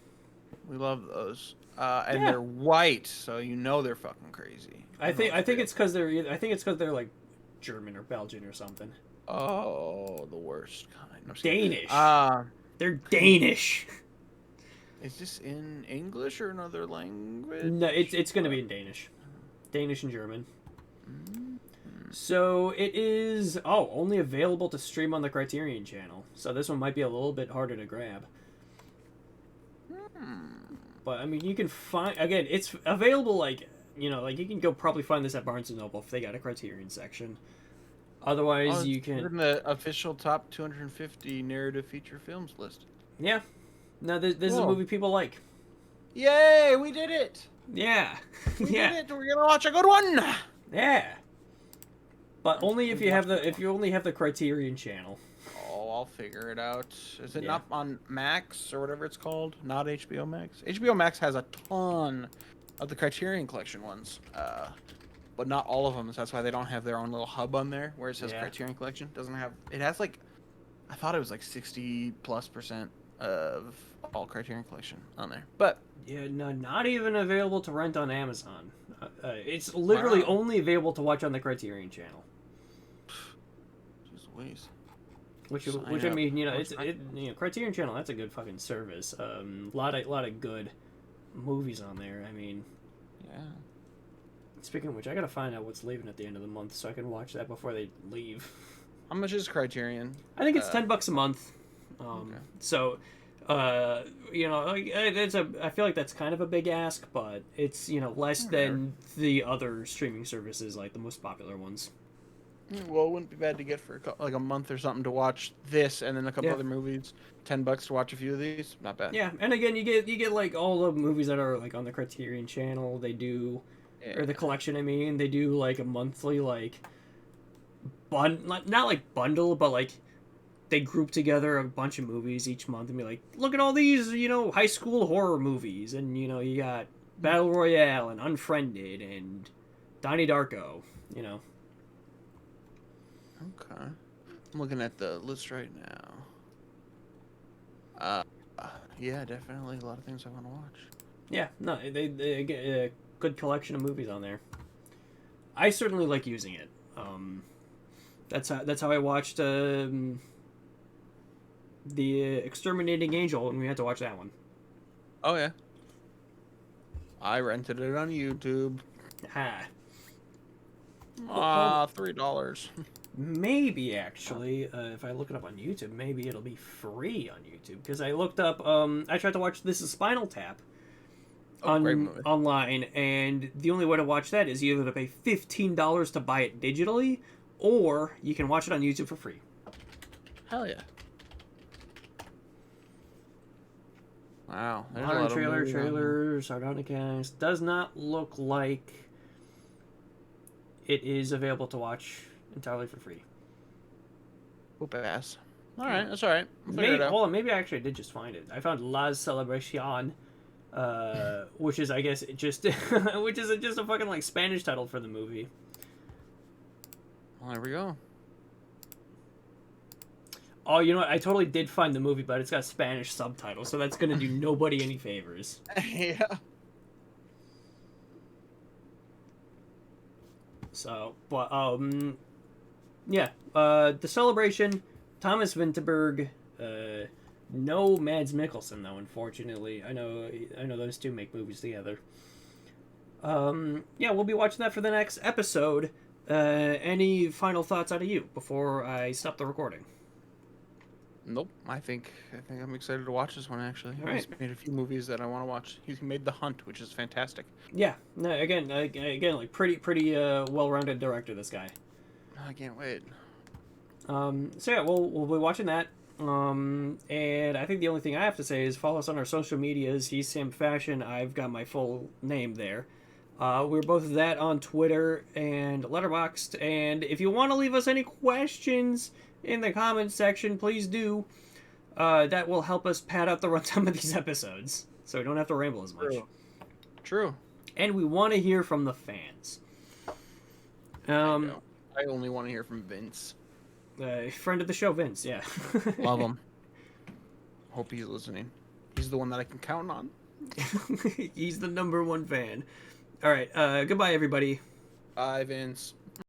S2: We love those, and they're white, so they're fucking crazy.
S1: I think it's because they're like German or Belgian or something.
S2: Oh, the worst kind. No,
S1: Danish. They're Danish.
S2: Is this in English or another language?
S1: No, it's gonna be in Danish, and German. So it is only available to stream on the Criterion channel. So this one might be a little bit harder to grab. But I mean, you can find it's available like you can go probably find this at Barnes & Noble if they got a Criterion section. Otherwise, you can
S2: in the official top 250 narrative feature films list.
S1: Yeah. No, this is a movie people like.
S2: Yay, we did it.
S1: Yeah.
S2: We did it. We're going to watch a good one.
S1: Yeah. But only if you only have the Criterion channel.
S2: Oh, I'll figure it out. Is it not on Max or whatever it's called? Not HBO Max. HBO Max has a ton of the Criterion Collection ones. but not all of them. So that's why they don't have their own little hub on there where it says
S1: Yeah.
S2: Criterion Collection. Doesn't have. It has like, I thought it was like 60+% of all Criterion Collection on there. But
S1: Yeah, no, not even available to rent on Amazon. It's literally only available to watch on the Criterion Channel.
S2: Jeez Louise.
S1: Which
S2: Sign
S1: I
S2: up.
S1: mean, Criterion Channel, that's a good fucking service. Lot of good movies on there. I mean,
S2: Yeah.
S1: speaking of which, I gotta find out what's leaving at the end of the month so I can watch that before they leave.
S2: How much is Criterion?
S1: I think it's $10 a month.
S2: Okay.
S1: So, I feel like that's kind of a big ask, but it's less than the other streaming services, like the most popular ones.
S2: Well, it wouldn't be bad to get for like a month or something to watch this, and then a couple other movies. $10 to watch a few of these, not bad.
S1: Yeah, and again, you get like all the movies that are like on the Criterion Channel. They do, or the collection. I mean, they do like a monthly like not like bundle, but like they group together a bunch of movies each month and be like, look at all these high school horror movies, and you got Battle Royale and Unfriended and Donnie Darko.
S2: Okay. I'm looking at the list right now. Yeah, definitely a lot of things I want to watch.
S1: Yeah, no, they get a good collection of movies on there. I certainly like using it. That's how I watched the Exterminating Angel, and we had to watch that one.
S2: Oh yeah. I rented it on YouTube. $3.
S1: Maybe actually, if I look it up on YouTube, maybe it'll be free on YouTube. Because I looked up, I tried to watch This Is Spinal Tap online, and the only way to watch that is either to pay $15 to buy it digitally, or you can watch it on YouTube for free.
S2: Hell yeah. Wow.
S1: A lot of trailers, Sardonicast. Does not look like it is available to watch entirely for free.
S2: Whoop ass. Alright, that's alright.
S1: Maybe actually I did just find it. I found La Celebration, which is, I guess, just a fucking like Spanish title for the movie.
S2: Well, there we go.
S1: Oh, you know what? I totally did find the movie, but it's got Spanish subtitles, so that's gonna do nobody any favors.
S2: Yeah.
S1: So, but yeah. The Celebration, Thomas Vinterberg. No Mads Mikkelsen though, unfortunately. I know those two make movies together. Yeah, we'll be watching that for the next episode. Any final thoughts out of you before I stop the recording?
S2: Nope. I think I'm excited to watch this one actually.
S1: All right.
S2: He's made a few movies that I want to watch. He's made The Hunt, which is fantastic.
S1: Yeah. No, again, like pretty well-rounded director, this guy.
S2: I can't wait.
S1: So yeah, we'll be watching that. And I think the only thing I have to say is follow us on our social medias. He's Sam Fashion. I've got my full name there. We're both of that on Twitter and Letterboxd. And if you want to leave us any questions in the comments section, please do. That will help us pad out the runtime of these episodes, so we don't have to ramble as much.
S2: True.
S1: And we want to hear from the fans.
S2: I only want to hear from Vince.
S1: Friend of the show, Vince. Yeah.
S2: Love him. Hope he's listening. He's the one that I can count on.
S1: He's the #1 fan. All right. Goodbye, everybody.
S2: Bye, Vince.